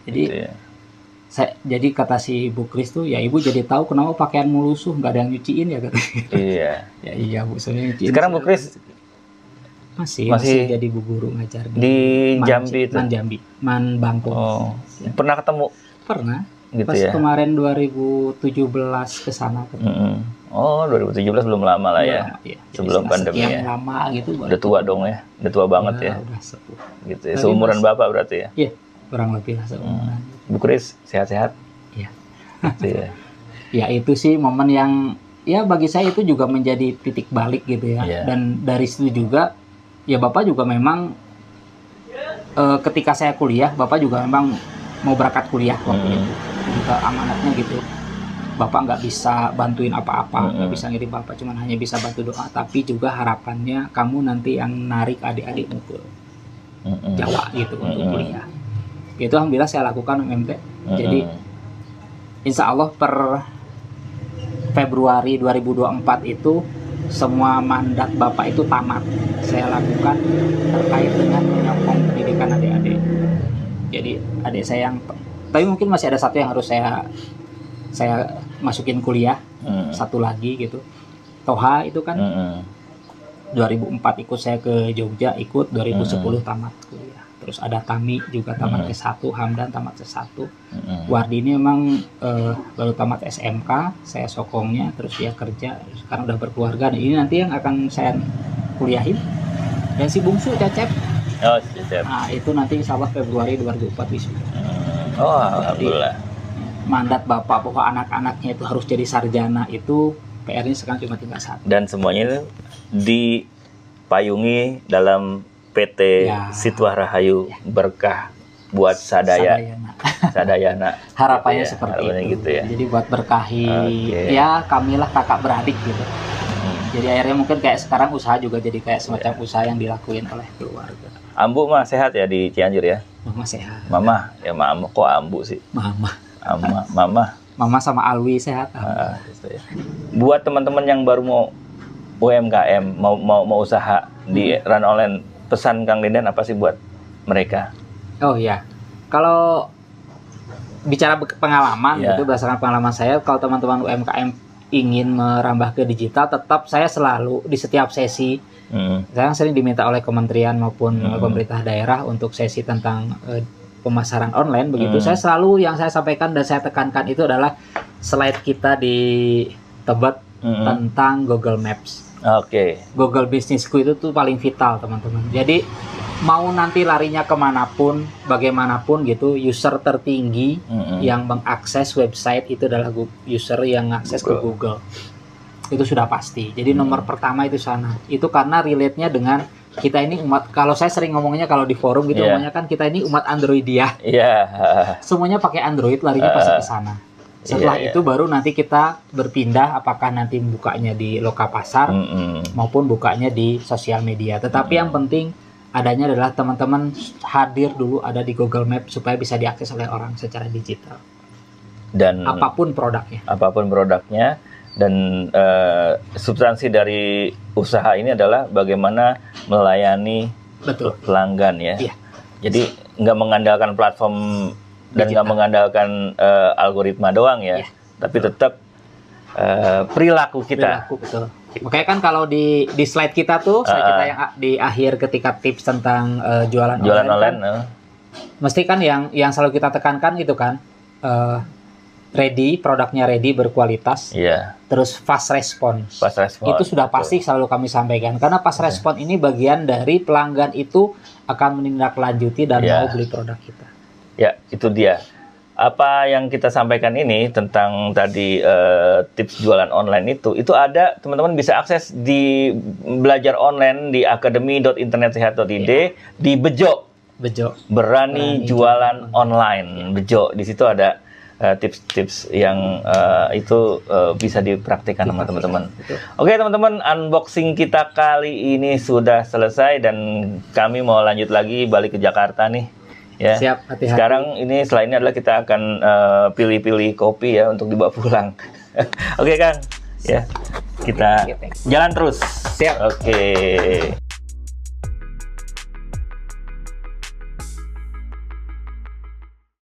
Jadi jadi kata si Bu Kris tuh, ya Ibu jadi tahu kenapa pakaianmu lusuh, nggak ada yang nyuciin ya katanya. Iya. Ya iya Bu, saya nyuciin. Sekarang Bu Kris masih jadi bu guru ngajar di Jambi itu. Man Bangkok. Oh. Ya. Pernah ketemu? Pernah. Gitu pas ya. Kemarin 2017 ke sana ketemu. Oh, 2017 belum lama lah ya. Iya. Sebelum pandemi ya. Lama gitu. Udah tua dong ya. Udah tua banget ya. Udah sepuh. Gitu ya. Seumuran Bapak berarti ya. Iya, kurang lebih lah seumuran. Bu Kris sehat-sehat? Iya. Gitu ya. Ya itu sih momen yang ya bagi saya itu juga menjadi titik balik gitu ya. Dan dari situ juga ya Bapak juga memang ketika saya kuliah, Bapak juga memang mau berangkat kuliah waktu itu. Juga amanatnya gitu. Bapak nggak bisa bantuin apa-apa, nggak bisa ngirim Bapak, cuman hanya bisa bantu doa. Tapi juga harapannya kamu nanti yang narik adik-adikmu ke Jawa gitu untuk kuliah. Itu alhamdulillah saya lakukan MT. Jadi insya Allah per Februari 2024 itu semua mandat Bapak itu tamat saya lakukan terkait dengan menyokong pendidikan adik-adik. Jadi adik saya yang, tapi mungkin masih ada satu yang harus saya masukin kuliah, satu lagi gitu. Toha itu kan 2004 ikut saya ke Jogja, ikut 2010 tamat kuliah. Terus ada Tami juga tamat S1, Hamdan tamat S1. Wardi ini memang baru tamat SMK, saya sokongnya, terus dia kerja, sekarang udah berkeluarga. Ini nanti yang akan saya kuliahin. Dan si bungsu Cecep. Oh, Cecep. Nah, itu nanti insya Allah Februari 2004 wisuda. Oh, alhamdulillah. Jadi, mandat Bapak bahwa anak-anaknya itu harus jadi sarjana itu PR-nya sekarang cuma tinggal satu. Dan semuanya itu dipayungi dalam PT Sitwah Rahayu Berkah buat Sadayana. Harapannya gitu ya, seperti harapannya itu. Gitu ya. Jadi buat berkahi ya kamilah kakak beradik gitu. Jadi akhirnya mungkin kayak sekarang usaha juga jadi kayak semacam usaha yang dilakuin oleh keluarga. Ambu mah sehat ya di Cianjur ya? Mama sehat. Mama, ya mama kok Ambu sih? Mama sama Alwi sehat. Gitu ya. Buat teman-teman yang baru mau UMKM, mau usaha di Run Online, pesan Kang Denden apa sih buat mereka? Oh ya, kalau bicara pengalaman itu berdasarkan pengalaman saya, kalau teman-teman UMKM ingin merambah ke digital, tetap saya selalu di setiap sesi, saya sering diminta oleh kementerian maupun pemerintah daerah untuk sesi tentang pemasaran online begitu. Saya selalu yang saya sampaikan dan saya tekankan itu adalah slide kita di Tebet tentang Google Maps. Google Bisnisku itu tuh paling vital teman-teman. Jadi mau nanti larinya kemanapun, bagaimanapun gitu, user tertinggi yang mengakses website itu adalah user yang mengakses ke Google. Itu sudah pasti. Jadi nomor pertama itu sana. Itu karena relate-nya dengan kita ini umat, kalau saya sering ngomongnya kalau di forum gitu, ngomongnya kan kita ini umat Android ya. Semuanya pakai Android, larinya pasti ke sana. Setelah itu baru nanti kita berpindah apakah nanti bukanya di loka pasar maupun bukanya di sosial media. Tetapi yang penting adanya adalah teman-teman hadir dulu ada di Google Maps supaya bisa diakses oleh orang secara digital. Dan apapun produknya dan substansi dari usaha ini adalah bagaimana melayani pelanggan ya. Jadi nggak mengandalkan platform dan nggak mengandalkan algoritma doang ya, tapi tetap perilaku kita. Betul. Makanya kan kalau di slide kita tuh, slide kita yang di akhir ketika tips tentang jualan online kan, mesti kan yang selalu kita tekankan itu kan ready, produknya ready, berkualitas, terus fast response. Itu sudah pasti selalu kami sampaikan karena fast response ini bagian dari pelanggan itu akan menindaklanjuti dan mau beli produk kita. Ya, itu dia. Apa yang kita sampaikan ini tentang tadi tips jualan online itu ada, teman-teman bisa akses di belajar online di academy.internetsehat.id di Bejo. Berani jualan online. Bejo. Di situ ada tips-tips yang itu bisa dipraktikkan sama teman-teman. Oke, teman-teman, unboxing kita kali ini sudah selesai dan kami mau lanjut lagi balik ke Jakarta nih. Ya. Siap, hati-hati. Sekarang ini selain ini adalah kita akan pilih-pilih kopi ya untuk dibawa pulang. Oke, Kang. Ya. Kita jalan terus. Siap. Oke.